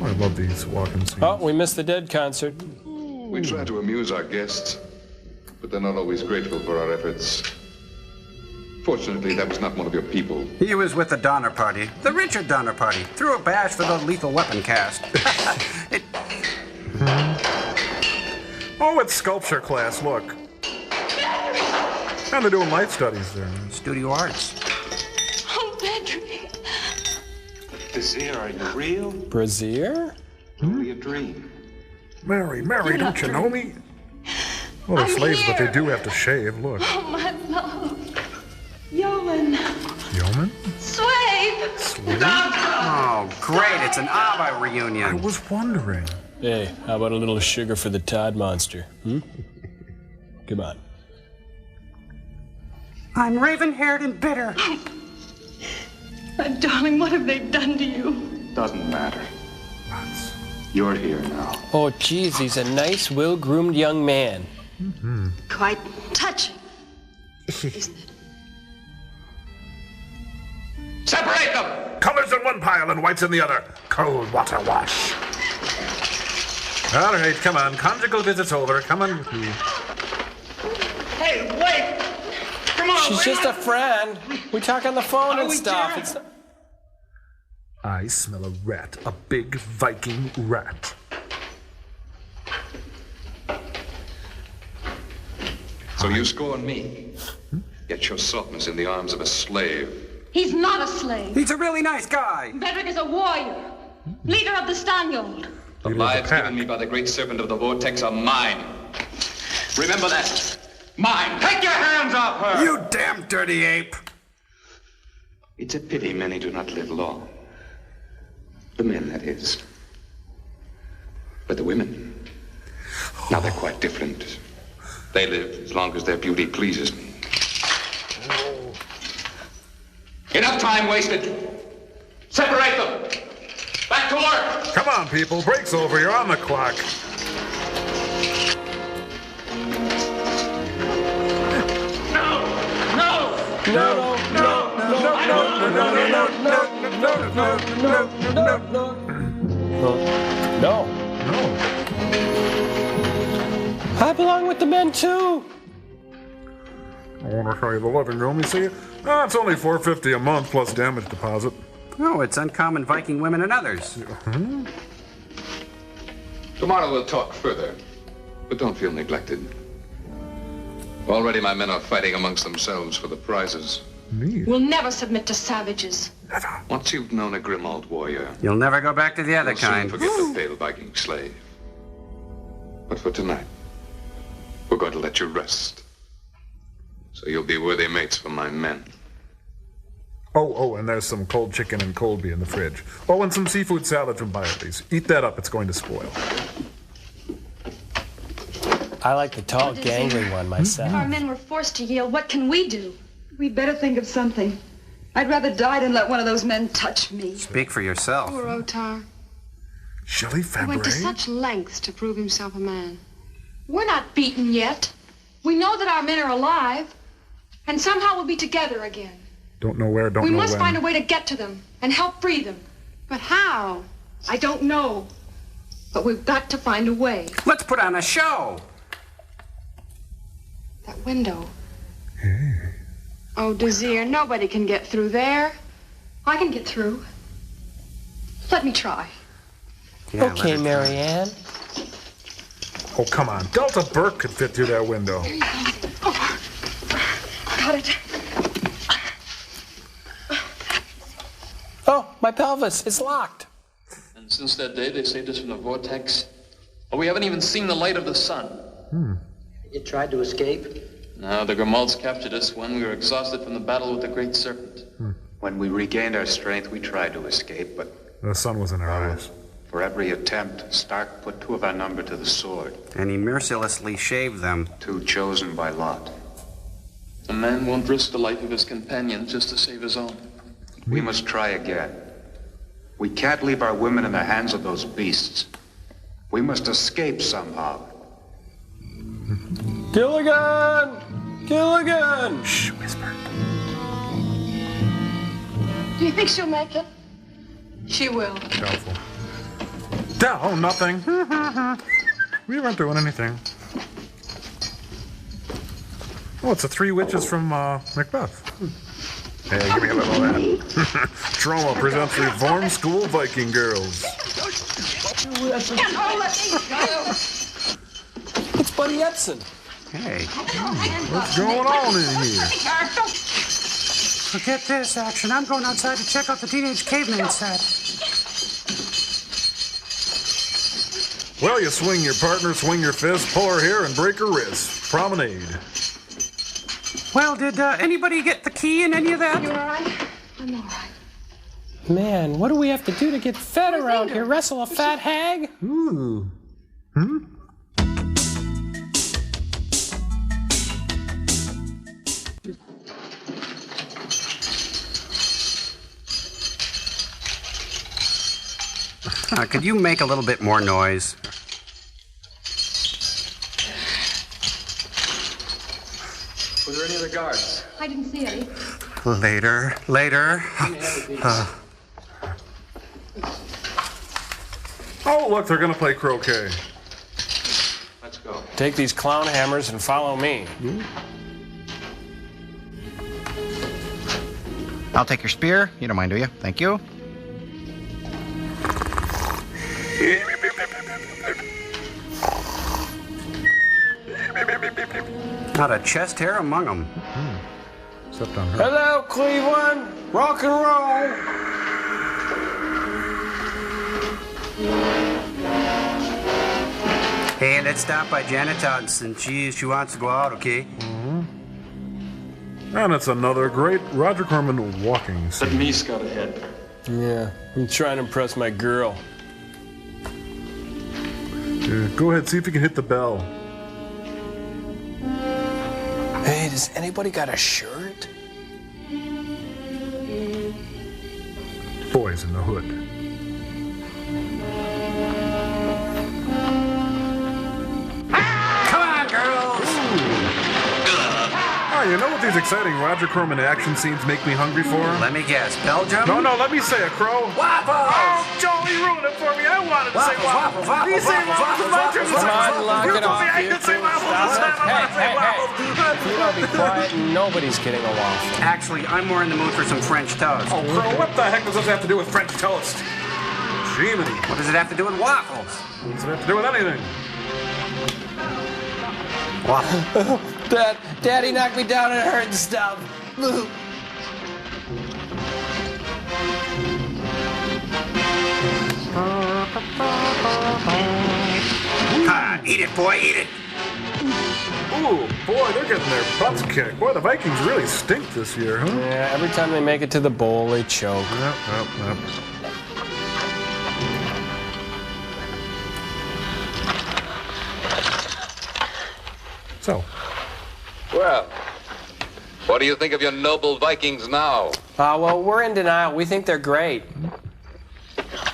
I love these walking scenes. Oh, we missed the Dead concert. We try to amuse our guests, but they're not always grateful for our efforts. Fortunately, that was not one of your people. He was with the Donner Party, the Richard Donner Party. Threw a bash for the Lethal Weapon cast. Oh, it's sculpture class, look. And they're doing life studies there. Studio arts. Oh, Bedrick. Brazier, are you real? Brazier? Only a dream. Mary, don't you know me? Well, they're slaves, but they do have to shave, look. Oh, my love. Yeoman. Yeoman? Slave. Oh, great. It's an ABBA reunion. I was wondering. Hey, how about a little sugar for the Todd monster? Come on. I'm raven-haired and bitter. My darling, what have they done to you? Doesn't matter. You're here now. Oh, geez, he's a nice, well-groomed young man. Quite touching, isn't it? Separate them! Colors in one pile and whites in the other. Cold water wash. All right, come on. Conjugal visit's over. Come on with me. Hey, wait! Come on! She's just a friend. We talk on the phone and stuff. It's... I smell a rat. A big Viking rat. So you scorn me, yet your softness in the arms of a slave. He's not a slave. He's a really nice guy. Bedrick is a warrior, leader of the Stanyard. The lives given me by the great Serpent of the Vortex are mine. Remember that. Mine. Take your hands off her! You damn dirty ape. It's a pity many do not live long. The men, that is. But the women, now they're quite different. They live as long as their beauty pleases me. Enough time wasted. Separate them. Back to work. Come on, people. Break's over. You're on the clock. No. I belong with the men too. I want to show you the living room. You see it? Oh, it's only $4.50 a month plus damage deposit. Oh, it's uncommon Viking women and others. Tomorrow we'll talk further, but don't feel neglected. Already my men are fighting amongst themselves for the prizes. We'll never submit to savages. Once you've known a grim old warrior, you'll never go back to the other you'll kind. soon forget the pale Viking slave. But for tonight, we're going to let you rest. So you'll be worthy mates for my men. Oh, and there's some cold chicken and cold beer in the fridge. Oh, and some seafood salad from Byerly's. Eat that up, it's going to spoil. I like the tall, gangly one myself. If our men were forced to yield, what can we do? We'd better think of something. I'd rather die than let one of those men touch me. Speak for yourself. Poor Otar. Shelley He went to Fabre? such lengths to prove himself a man. We're not beaten yet. We know that our men are alive, and somehow we'll be together again. Don't know where, don't know We when. must find a way to get to them and help free them. But how? I don't know. But we've got to find a way. Let's put on a show. That window. Oh, Desir, nobody can get through there. I can get through. Let me try. Yeah, okay, Marianne. Oh, come on. Delta Burke could fit through that window. Got it. Oh, my pelvis is locked. And since that day, they saved us from the vortex. But we haven't even seen the light of the sun. You tried to escape? No, the Grimalds captured us when we were exhausted from the battle with the great Serpent. When we regained our strength, we tried to escape, but The sun was in our eyes. for every attempt, Stark put 2 of our number to the sword. And he mercilessly shaved them. 2 chosen by lot. A man won't risk the life of his companion just to save his own. We must try again. We can't leave our women in the hands of those beasts. We must escape somehow. Gilligan! Gilligan! Shh, whisper. Do you think she'll make it? She will. Doubtful. Oh, nothing. We weren't doing anything. Oh, it's the three witches from Macbeth. Hey, give me a little of that. Trauma presents Reform School Viking Girls. It's Buddy Edson. Hey. What's going on in here? Forget this action. I'm going outside to check out the Teenage Caveman set. Well, you swing your partner, swing your fist, pull her hair, and break her wrist. Promenade. Well, did anybody get the key in any of that? You all right? I'm all right. Man, what do we have to do to get fed around here? Wrestle a fat hag? Ooh. Could you make a little bit more noise? Were there any other guards? I didn't see any. Later. Oh, look, they're going to play croquet. Let's go. Take these clown hammers and follow me. I'll take your spear. You don't mind, do you? Thank you. Not a chest hair among them. Except on her. Hello, Cleveland. Rock and roll. Hey, let's stop by Janet Toddson. She wants to go out, okay? And it's another great Roger Corman walking scene. Let me scout ahead. Yeah, I'm trying to impress my girl. Go ahead, see if you can hit the bell. Hey, does anybody got a shirt? Boys in the Hood. Come on, girls! Oh, you know what these exciting Roger Corman action scenes make me hungry for? Let me guess, Belgium? No, let me say a crow. Waffles! Oh, Joel, you ruined it for me. I wanted to say waffles. You say waffles. Come on, lock it off. I could say waffles. Hey. You know, be quiet. Nobody's getting a waffle. Actually, I'm more in the mood for some French toast. Oh, crow, what the heck does this have to do with French toast? Jiminy. What does it have to do with waffles? What does it have to do with anything? Waffle. Daddy knocked me down and it hurt and stuff. Eat it, boy, eat it. Ooh, boy, they're getting their butts kicked. Boy, the Vikings really stink this year, huh? Yeah, every time they make it to the bowl, they choke. Yep. So. Well, what do you think of your noble Vikings now? Well, we're in denial. We think they're great.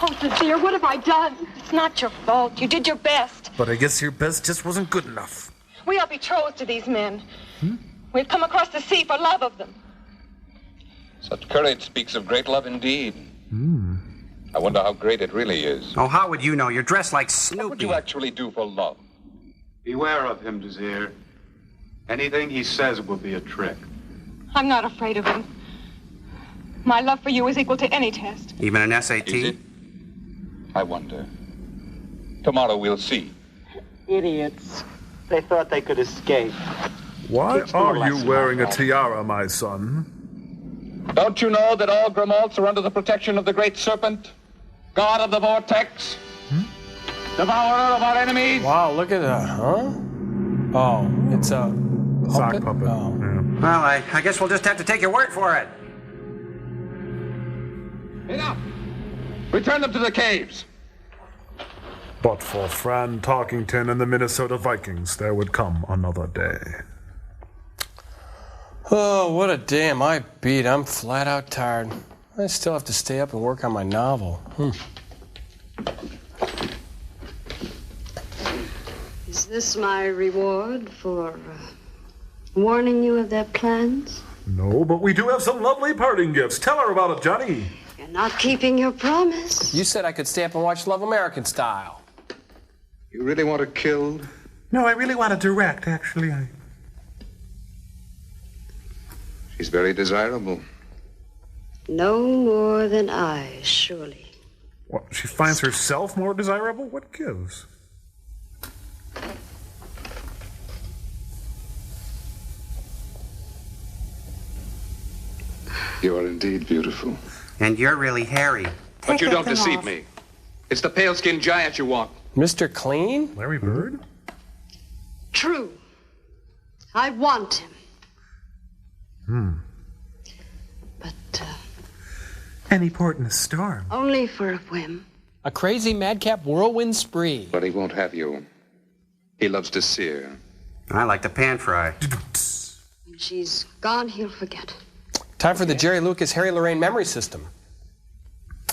Oh, dear, what have I done? It's not your fault. You did your best. But I guess your best just wasn't good enough. We are betrothed to these men. We've come across the sea for love of them. Such courage speaks of great love indeed. I wonder how great it really is. Oh, how would you know? You're dressed like Snoopy. What would you actually do for love? Beware of him, Desir. Anything he says will be a trick. I'm not afraid of him. My love for you is equal to any test. Even an SAT? Is it? I wonder. Tomorrow we'll see. Idiots. They thought they could escape. Why Teach them a are you lesson, wearing a Michael. tiara, my son? Don't you know that all Grimalds are under the protection of the great Serpent, god of the vortex, devourer of our enemies? Wow, look at that, huh? Oh, it's a sock puppet. Oh. Yeah. Well, I guess we'll just have to take your word for it. Enough! Return them to the caves. But for Fran Tarkington and the Minnesota Vikings, there would come another day. Oh, what a day am I beat. I'm flat out tired. I still have to stay up and work on my novel. Is this my reward for warning you of their plans? No, but we do have some lovely parting gifts. Tell her about it, Johnny. You're not keeping your promise. You said I could stay up and watch Love American Style. You really want to kill? No, I really want to direct, actually. She's very desirable. No more than I, surely. What, she finds herself more desirable? What gives? You are indeed beautiful. And you're really hairy. But you don't deceive me. It's the pale-skinned giant you want. Mr. Clean? Larry Bird? True. I want him. But, Any port in a storm. only for a whim. A crazy madcap whirlwind spree. But he won't have you. He loves to sear. I like to pan fry. When she's gone, he'll forget. Time for the Jerry Lucas Harry Lorraine memory system.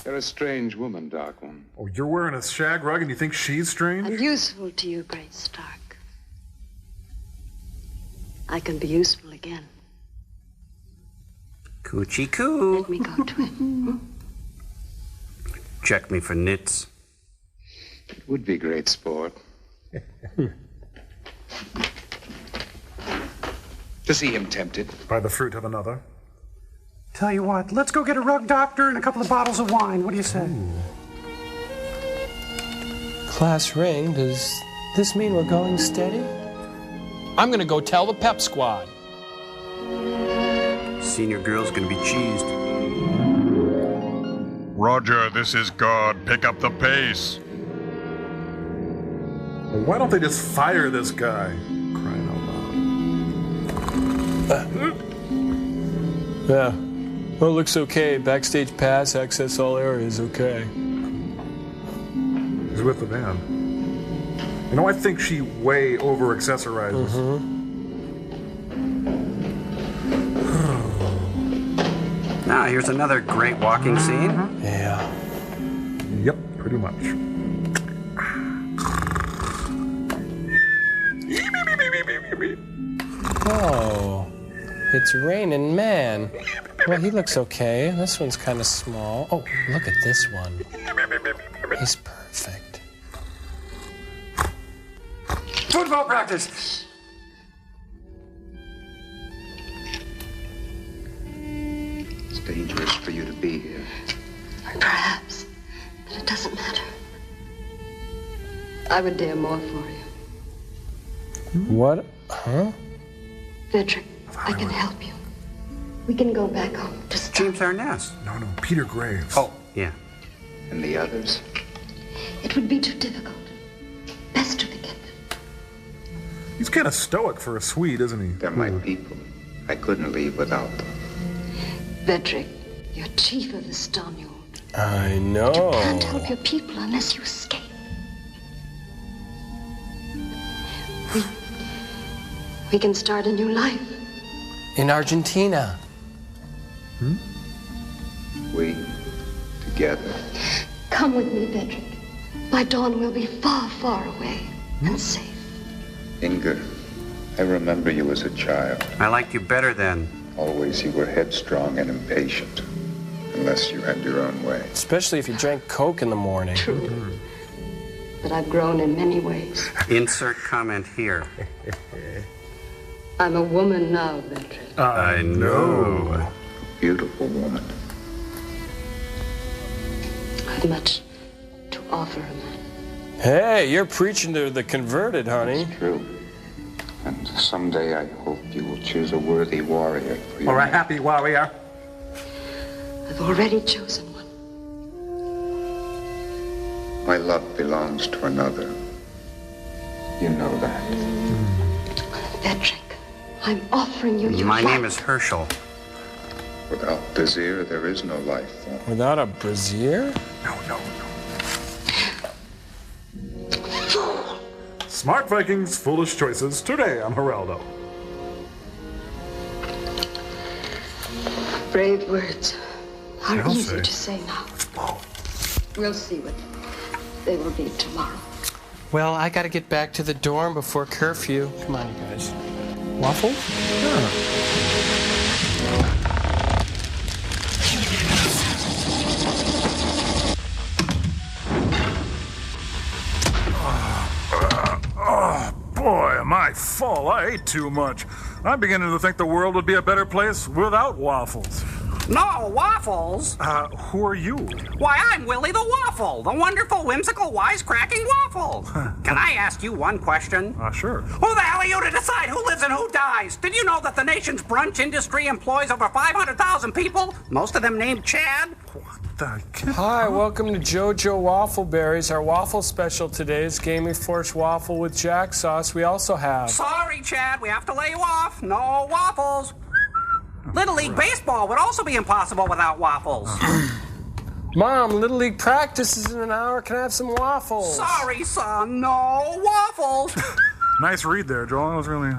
You're a strange woman, Dark One. Oh, you're wearing a shag rug and you think she's strange? I'm useful to you, Great Stark. I can be useful again. Coochie coo. Let me go to him. Check me for nits. It would be great sport. To see him tempted. By the fruit of another. Tell you what, let's go get a rug doctor and a couple of bottles of wine. What do you say? Class ring, does this mean we're going steady? I'm gonna go tell the pep squad. Senior girl's gonna be cheesed. Roger, this is God. Pick up the pace. Well, why don't they just fire this guy? Crying out loud. Yeah. Well, it looks okay. Backstage pass, access all areas, okay. He's with the band. You know, I think she way over-accessorizes. Now, here's another great walking scene. Yeah. Yep, pretty much. Oh, it's raining man. Well, he looks okay. This one's kind of small. Oh, look at this one. He's perfect. Football practice. It's dangerous for you to be here. Perhaps, but it doesn't matter. I would dare more for you. What? Huh? Vedrick, I can help you. We can go back home to start. James Arness. No, Peter Graves. Oh, yeah. And the others? It would be too difficult. Best to forget them. He's kind of stoic for a Swede, isn't he? They're my people. I couldn't leave without them. Vedrick, you're chief of the Stonyard. I know. You can't help your people unless you escape. We can start a new life. In Argentina. We, together. Come with me, Vedrick. By dawn, we'll be far, far away and safe. Inger, I remember you as a child. I liked you better then. Always you were headstrong and impatient. Unless you had your own way. Especially if you drank Coke in the morning. True. But I've grown in many ways. Insert comment here. I'm a woman now, Vedrick. I know. Beautiful woman. I've much to offer a man. Hey, you're preaching to the converted, honey. It's true. And someday I hope you will choose a worthy warrior for your Or a happy warrior. I've already chosen one. My love belongs to another. You know that. Vedrick, I'm offering you your My life. name is Herschel. Without Desir, there is no life form. Without a brassiere? No. Smart Vikings, foolish choices, today on Geraldo. Brave words, are easy to say now. We'll see what they will be tomorrow. Well, I gotta get back to the dorm before curfew. Come on, you guys. Waffles? Boy, am I full. I ate too much. I'm beginning to think the world would be a better place without waffles. No, waffles? Who are you? Why, I'm Willie the Waffle, the wonderful, whimsical, wisecracking waffle. Can I ask you one question? Sure. Who the hell are you to decide who lives and who dies? Did you know that the nation's brunch industry employs over 500,000 people, most of them named Chad? Hi, welcome to JoJo Waffleberries. Our waffle special today is Gamey Force waffle with jack sauce. We also have... Sorry, Chad, we have to lay you off. No waffles. Little League baseball would also be impossible without waffles. Mom, Little League practice is in an hour. Can I have some waffles? Sorry, son, no waffles. Nice read there, Joel. That was really...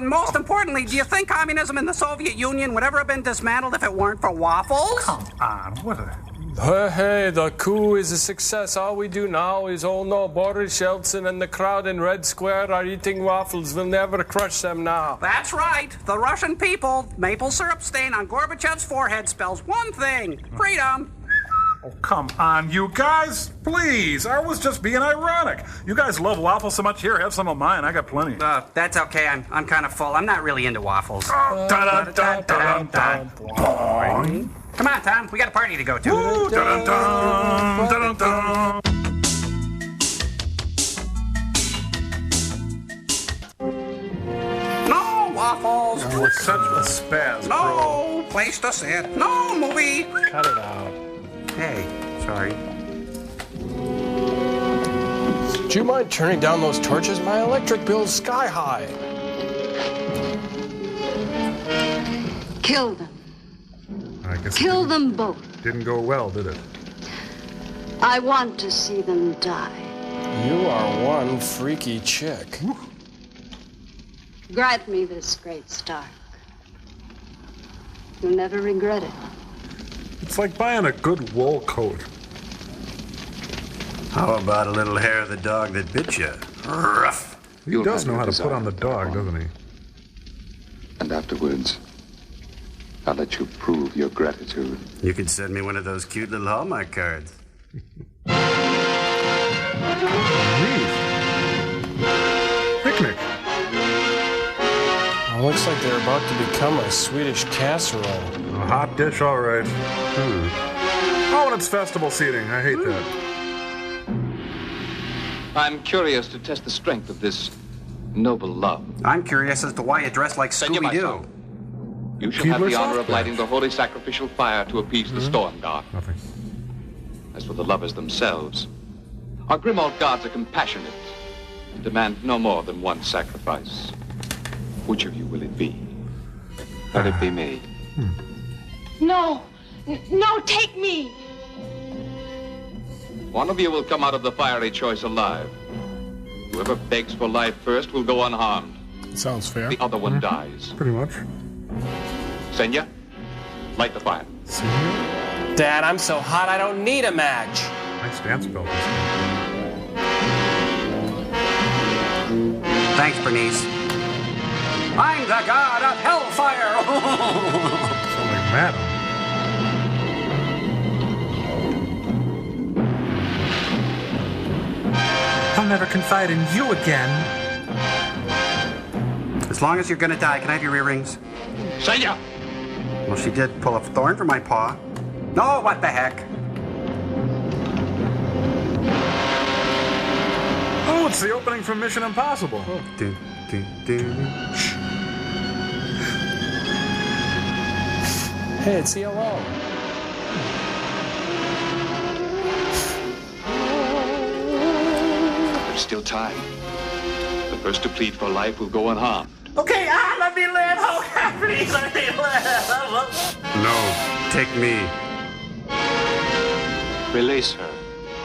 Most importantly, do you think communism in the Soviet Union would ever have been dismantled if it weren't for waffles? Come on, what a... Hey, the coup is a success. All we do now is, oh no, Boris Yeltsin and the crowd in Red Square are eating waffles. We'll never crush them now. That's right. The Russian people, maple syrup stain on Gorbachev's forehead spells one thing, freedom. Oh, come on, you guys. Please, I was just being ironic. You guys love waffles so much. Here, have some of mine. I got plenty. That's okay. I'm kind of full. I'm not really into waffles. Come on, Tom. We got a party to go to. Woo, dun-dun-dun, dun-dun-dun. No waffles. You're such a spaz, No place to sit. No movie. Cut it out. Hey, sorry. Do you mind turning down those torches? My electric bill's sky high. Kill them. I guess Kill them both. Didn't go well, did it? I want to see them die. You are one freaky chick. Grant me this, great Stark. You'll never regret it. It's like buying a good wool coat. How about a little hair of the dog that bit you? Ruff. He does know how to put on the dog, doesn't he? And afterwards, I'll let you prove your gratitude. You could send me one of those cute little Hallmark cards. Picnic. Oh, looks like they're about to become a Swedish casserole. A hot dish, all right. Oh, and it's festival seating. I hate that. I'm curious to test the strength of this noble love. I'm curious as to why you dress like Scooby-Doo. You shall have the honor of lighting the holy sacrificial fire to appease the storm god. Nothing. As for the lovers themselves, our Grimald gods are compassionate and demand no more than one sacrifice. Which of you will it be? Let it be me. No, no, take me. One of you will come out of the fiery choice alive. Whoever begs for life first will go unharmed. Sounds fair. The other one dies. Pretty much. Senya, light the fire. Dad, I'm so hot I don't need a match. Nice dance belt. Thanks, Bernice. I'm the god of hellfire. Sound like Madam. I'll never confide in you again. As long as you're gonna die, can I have your earrings? Senya! Well, she did pull a thorn from my paw. No, what the heck? Oh, it's the opening from Mission Impossible. Do, do, do. Hey, it's ELO. There's still time. The first to plead for life will go unharmed. Okay, let me live. Oh, please let me live. No, take me. Release her.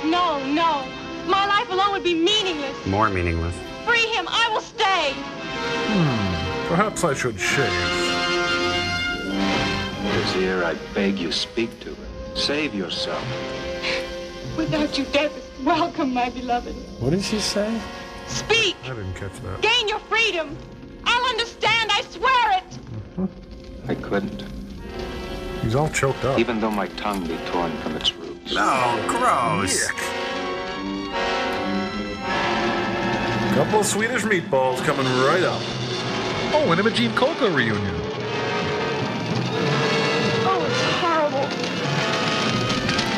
No, no. My life alone would be meaningless. More meaningless. Free him. I will stay. Perhaps I should shave. This ear, I beg you, speak to her. Save yourself. Without you, death is welcome, my beloved. What did she say? Speak! I didn't catch that. Gain your freedom. I'll understand, I swear it. I couldn't. He's all choked up. Even though my tongue be torn from its roots. No, gross. Couple of Swedish meatballs coming right up. Oh, an Imogene Coca reunion. Oh, it's horrible.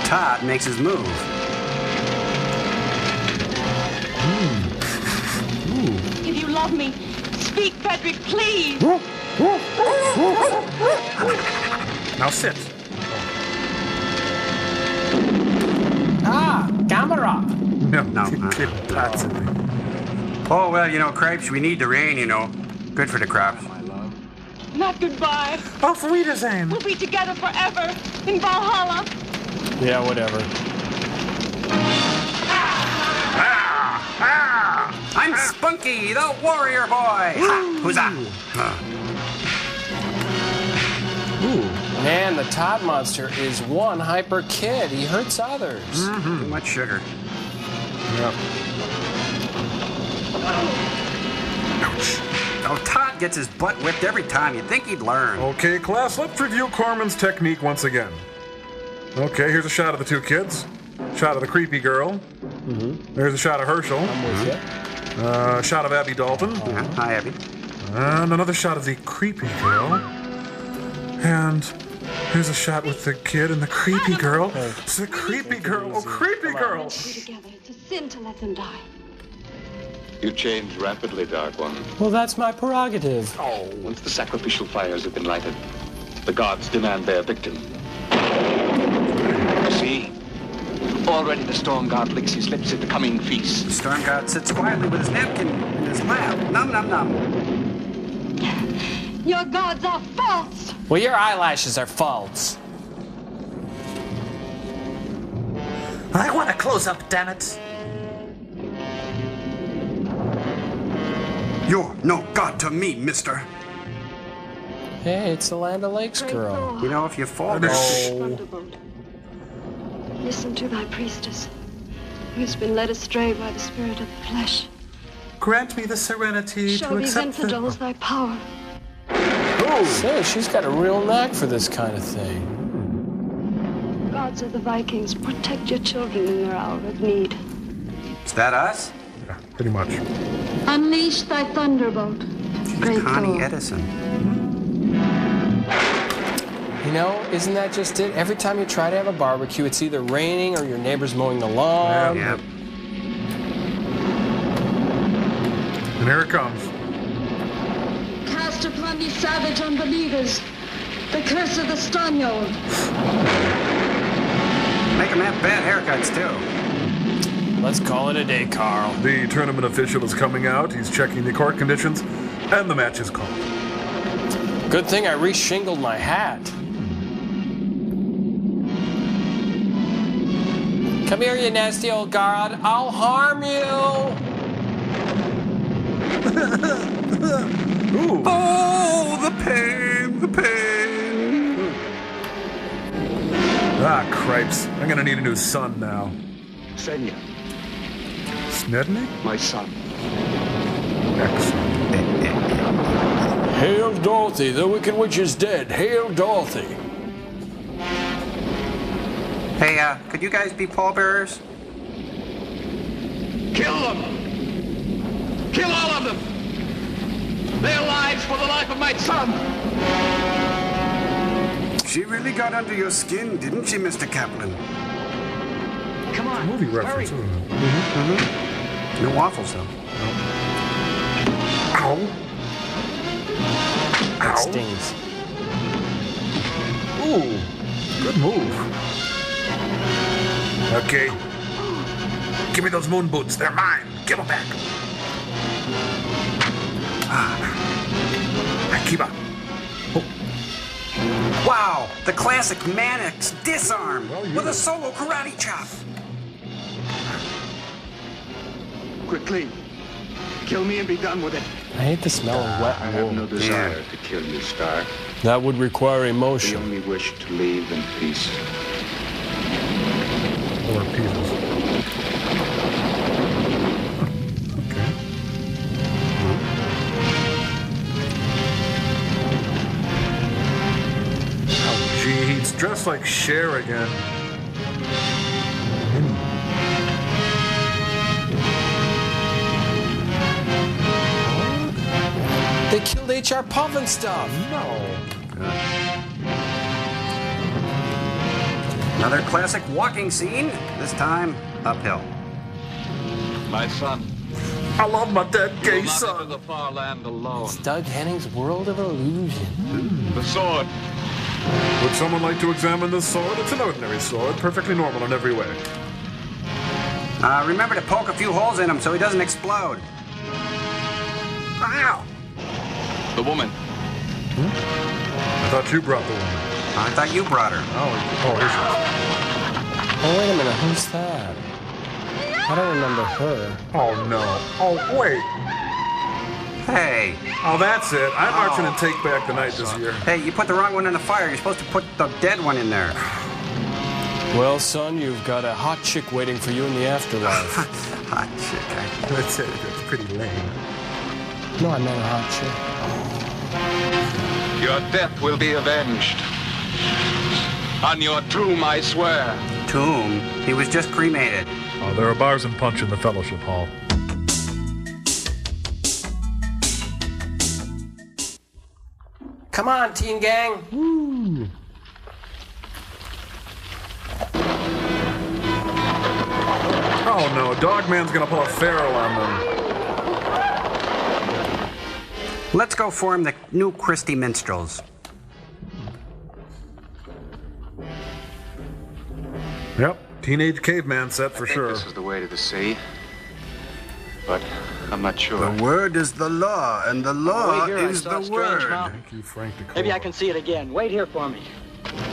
Todd makes his move. If you love me, speak, Frederick, please. Now sit. Ah, camera. No. Oh, well, you know, Cripes, we need the rain, you know. Good for the crops. Not goodbye. Auf Wiedersehen. We'll be together forever in Valhalla. Yeah, whatever. I'm Spunky, the warrior boy. Ha, huzzah. Man, the Todd monster is one hyper kid. He hurts others. Too much sugar. Yep. Oh, Todd gets his butt whipped every time. You'd think he'd learn. Okay, class, let's review Corman's technique once again. Okay, here's a shot of the two kids. Shot of the creepy girl. There's a shot of Herschel. I'm with you. Shot of Abby Dalton. Hi, Abby. And another shot of the creepy girl. And here's a shot with the kid and the creepy girl. It's the creepy girl. Oh, creepy girl. Together. It's a sin to let them die. You change rapidly, Dark One. Well, that's my prerogative. Oh, once the sacrificial fires have been lighted, the gods demand their victim. See? Already the storm god licks his lips at the coming feast. The storm god sits quietly with his napkin in his lap. Num, num, num. Your gods are false. Well, your eyelashes are false. I want a close-up, damn it. You're no god to me, mister. Hey, it's the Land O'Lakes girl. You know, if you fall Thunderbolt. Listen to thy priestess, who has been led astray by the spirit of the flesh. Grant me the serenity Show to these accept infidels thy power. Say, she's got a real knack for this kind of thing. Gods of the Vikings, protect your children in their hour of need. Is that us? Yeah, pretty much. Unleash thy thunderbolt. Great Connie Thor. Edison. You know, isn't that just it? Every time you try to have a barbecue, it's either raining or your neighbor's mowing the lawn. Yep. And here it comes. Cast upon these savage unbelievers the curse of the Stanyol. Make them have bad haircuts, too. Let's call it a day, Carl. The tournament official is coming out. He's checking the court conditions, and the match is called. Good thing I re-shingled my hat. Come here, you nasty old god. I'll harm you. Ooh. Oh, the pain, the pain. Ah, cripes. I'm gonna need a new son now. Senya, Snedney? my son. Excellent. Hail Dorothy, the Wicked Witch is dead. Hail Dorothy. Hey, could you guys be pallbearers? Kill them! Kill all of them! Their lives for the life of my son! She really got under your skin, didn't she, Mr. Kaplan? Come on, Movie reference, isn't it? No waffles, though. Ow. That stings. Ooh, good move. Okay. Give me those moon boots. They're mine. Give them back. Akiba. Oh. Wow, the classic Mannix disarm with a solo karate chop. Quickly, kill me and be done with it. I hate the smell of wet I have wool. no desire to kill you, Star. That would require We emotion. only wish to leave in peace. Or pieces. Okay. Oh, gee, he's dressed like Cher again. They killed H.R. Puff and stuff. No. Another classic walking scene, this time uphill. My son. I love my dead You gay will not son. enter the far land alone. It's Doug Henning's World of Illusion. The sword. Would someone like to examine this sword? It's an ordinary sword, perfectly normal in every way. Remember to poke a few holes in him so he doesn't explode. Ow! The woman. I thought you brought the woman. I thought you brought her. Oh, here she is. Oh, wait a minute. Who's that? I don't remember her. Oh, no. Oh, wait. Hey. Oh, that's it. I'm marching and Take Back the Night this year. Hey, you put the wrong one in the fire. You're supposed to put the dead one in there. Well, son, you've got a hot chick waiting for you in the afterlife. Hot chick. That's it. That's pretty lame. No, I meant a hot chick. Your death will be avenged. On your tomb, I swear. Tomb? He was just cremated. Oh, there are bars and punch in the fellowship hall. Come on, teen gang. Woo. Oh, no. Dogman's gonna pull a feral on them. Let's go form the new Christie Minstrels. Yep. Teenage caveman set for sure. This is the way to the sea. But I'm not sure. The word is the law, and the law Wait here, I is saw a the strange word. mountain. Thank you, Frank DeCola. Maybe I can see it again. Wait here for me.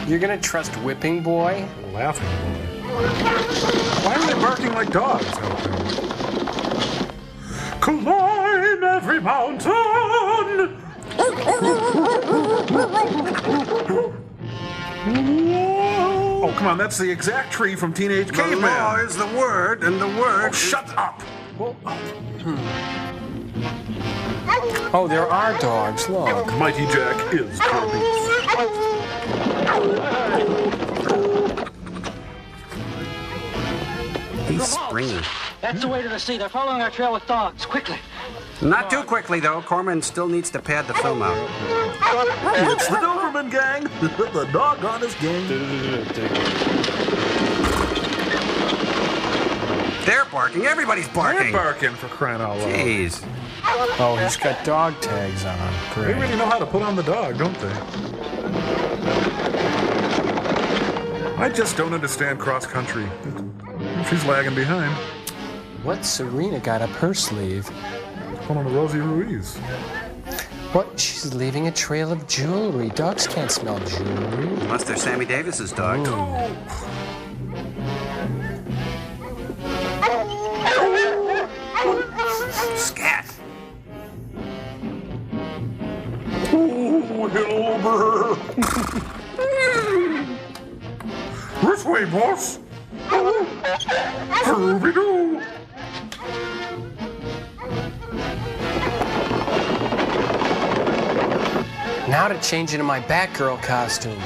You're gonna trust Whipping Boy? Laughing boy. Why are they barking like dogs out there? Climb every mountain! Oh, come on, that's the exact tree from Teenage The law Caveman. is the word, and the word. Oh, shut up! Oh, there are dogs. Look. Mighty Jack is pure beef. He's springy. That's the way to the sea. They're following our trail with dogs. Quickly. Not too quickly, though. Corman still needs to pad the film out. It's the Doberman gang. The doggonest gang. They're barking. Everybody's barking. They're barking for crying out loud. Jeez. Oh, he's got dog tags on. They Great. really know how to put on the dog, don't they? I just don't understand cross country. She's lagging behind. What's Serena got up her sleeve? Put on a Rosie Ruiz. What? She's leaving a trail of jewelry. Dogs can't smell jewelry. Unless they're Sammy Davis's dog. Scat. Oh, hello, Which way, boss? Scooby-Doo. Now to change into my Batgirl costume.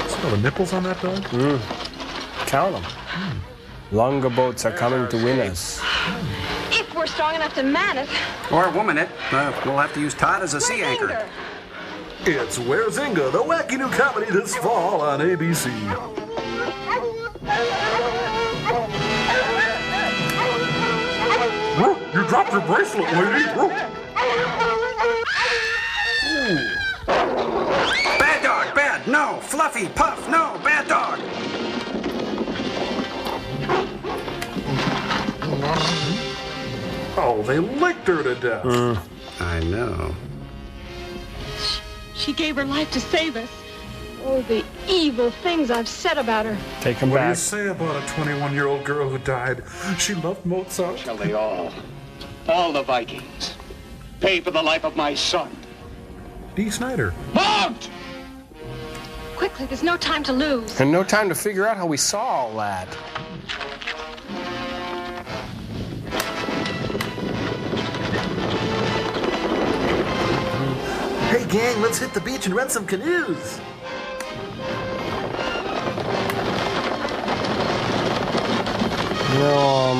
Smell the nipples on that dog? Count them. Longer boats are coming to win us. If we're strong enough to man it. Or woman it. We'll have to use Todd as a sea anchor. It's Where's Inga, the wacky new comedy this fall on ABC. You dropped your bracelet, lady. Bad dog, bad. No. Fluffy, Puff, no. Bad dog. Oh, they licked her to death. I know. She gave her life to save us. Oh, the evil things I've said about her. Take him What do you back. say about a 21-year-old girl who died? She loved Mozart. Shall they all? All the Vikings. Pay for the life of my son. D. Snyder. Mount! Quickly, there's no time to lose. And no time to figure out how we saw all that. Hey, gang, let's hit the beach and rent some canoes. You know,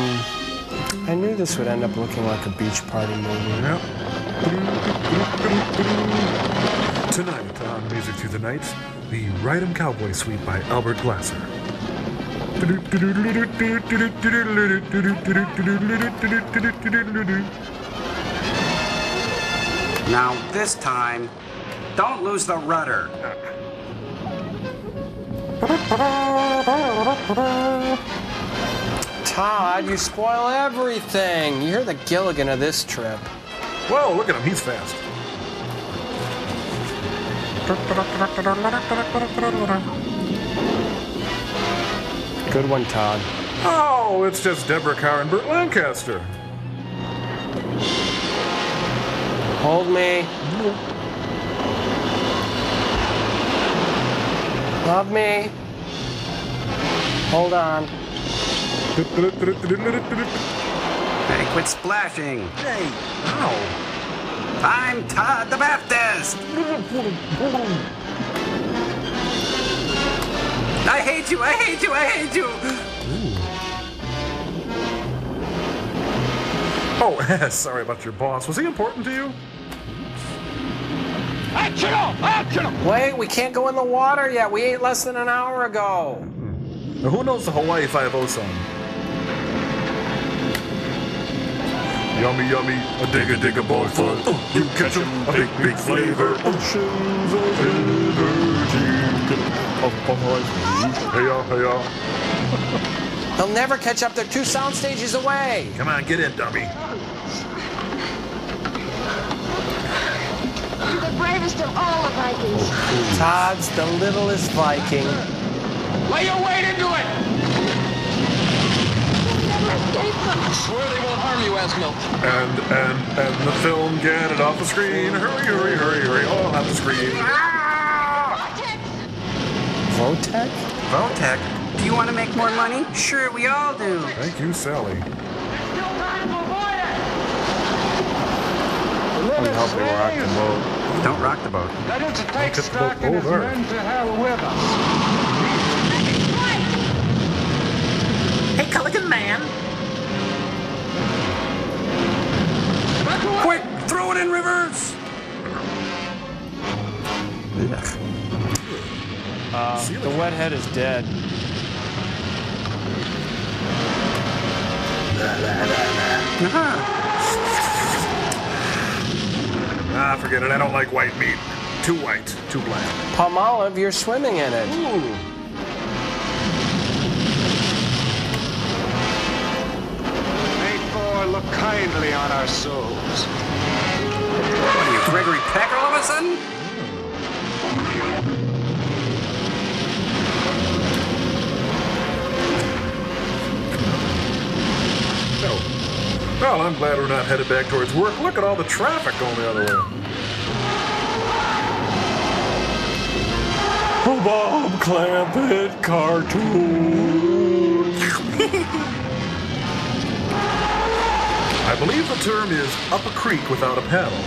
I knew this would end up looking like a beach party movie. Yep. Tonight on Music Through the Night, the Ride 'em Cowboy Suite by Albert Glasser. Now, this time, don't lose the rudder. Todd, you spoil everything. You're the Gilligan of this trip. Whoa, look at him, he's fast. Good one, Todd. Oh, it's just Deborah Carr and Burt Lancaster. Hold me. Love me. Hold on. Hey, quit splashing. Hey, ow. I'm Todd the Baptist. I hate you, I hate you, I hate you. Oh, sorry about your boss. Was he important to you? Wait, we can't go in the water yet. We ate less than an hour ago. Now, who knows the Hawaii 5-0 song? Yummy, yummy, a dig a boy foot. You catch 'em, a big flavor. Oceans of energy. Hey-ya. They'll never catch up. They're 2 sound stages away. Come on, get in, dummy. You're the bravest of all the Vikings. Todd's the littlest Viking. Lay your weight into it! I swear they won't harm you, Eskimo. And the film, get it off the screen. Hurry, all off the screen. Votech? Votech? Do you want to make more money? Sure, we all do. Thank you, Sally. I'm helping rock the boat. Don't rock the boat. That is to take stock in his men to hell with us. Hey, Culligan man. Quick, throw it in reverse. The wet head is dead. Forget it. I don't like white meat. Too white, too bland. Palmolive, you're swimming in it. Ooh. May Thor look kindly on our souls. What are you, Gregory Peck all of a sudden? Well, I'm glad we're not headed back towards work. Look at all the traffic going the other way. Oh, Bob Clampett cartoon. I believe the term is up a creek without a paddle.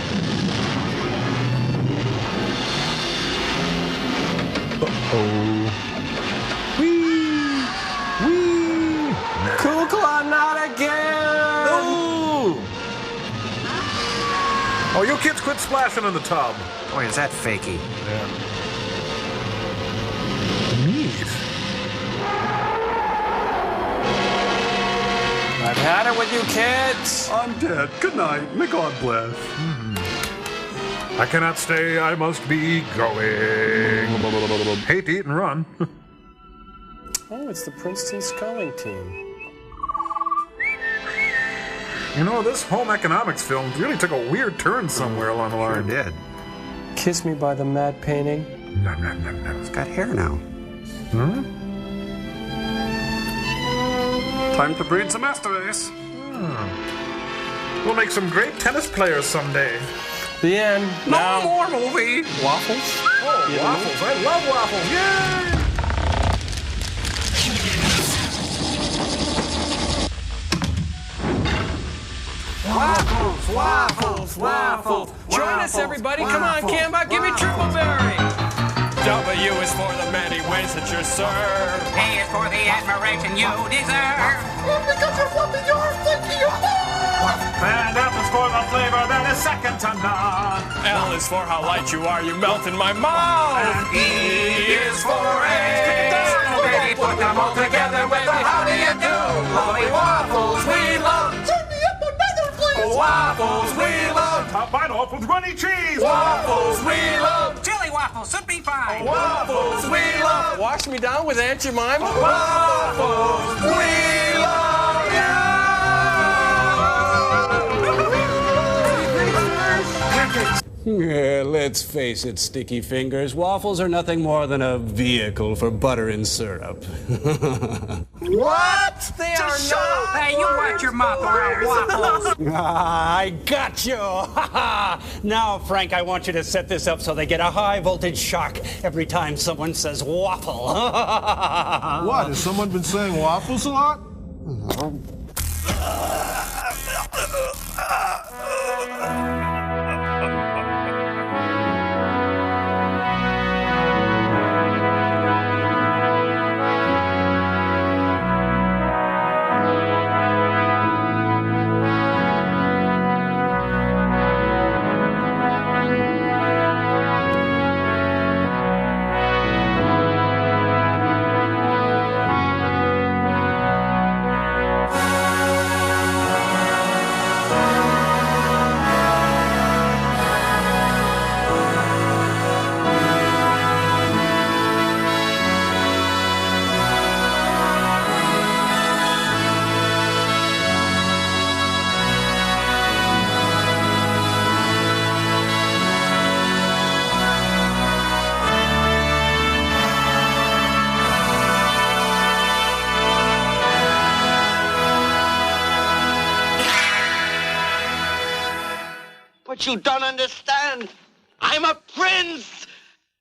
Uh-oh. Whee! Kukla, not again! No! Oh, you kids quit splashing in the tub. Boy, is that fakey. Yeah. Neat. I've had it with you kids. I'm dead. Good night. May God bless. I cannot stay. I must be going. Hate to eat and run. Oh, it's the Princeton Sculling team. You know, this home economics film really took a weird turn somewhere along the line. Sure did. Kiss Me by the Matte Painting. Nom. It's got hair now. Hmm? Time to breed some estuaries. We'll make some great tennis players someday. The end. No Now, more movie. waffles. Oh, You waffles. I love waffles. Yay! Waffles, waffles, waffles. Join us, everybody. Come on, Camba, give me triple berry. W is for the many ways that you serve. A is for the admiration you deserve. Because you're flipping your thinking of And F is for the flavor that is second to none. L is for how light you are, you melt in my mouth. And E is for A. Baby, put them all together with a how do you do? Lovely waffles we love. Turn me up another, please. Waffles we love. Top mine off with runny cheese. Waffles we love. Chili waffles should be fine. Waffles we love. Wash me down with Aunt Jemima. Waffles we love you. Yeah, let's face it, Sticky Fingers. Waffles are nothing more than a vehicle for butter and syrup. What? They are not. Hey, you watch your mouth around waffles. I got you! Now, Frank, I want you to set this up so they get a high voltage shock every time someone says waffle. What? Has someone been saying waffles a lot? But you don't understand. I'm a prince.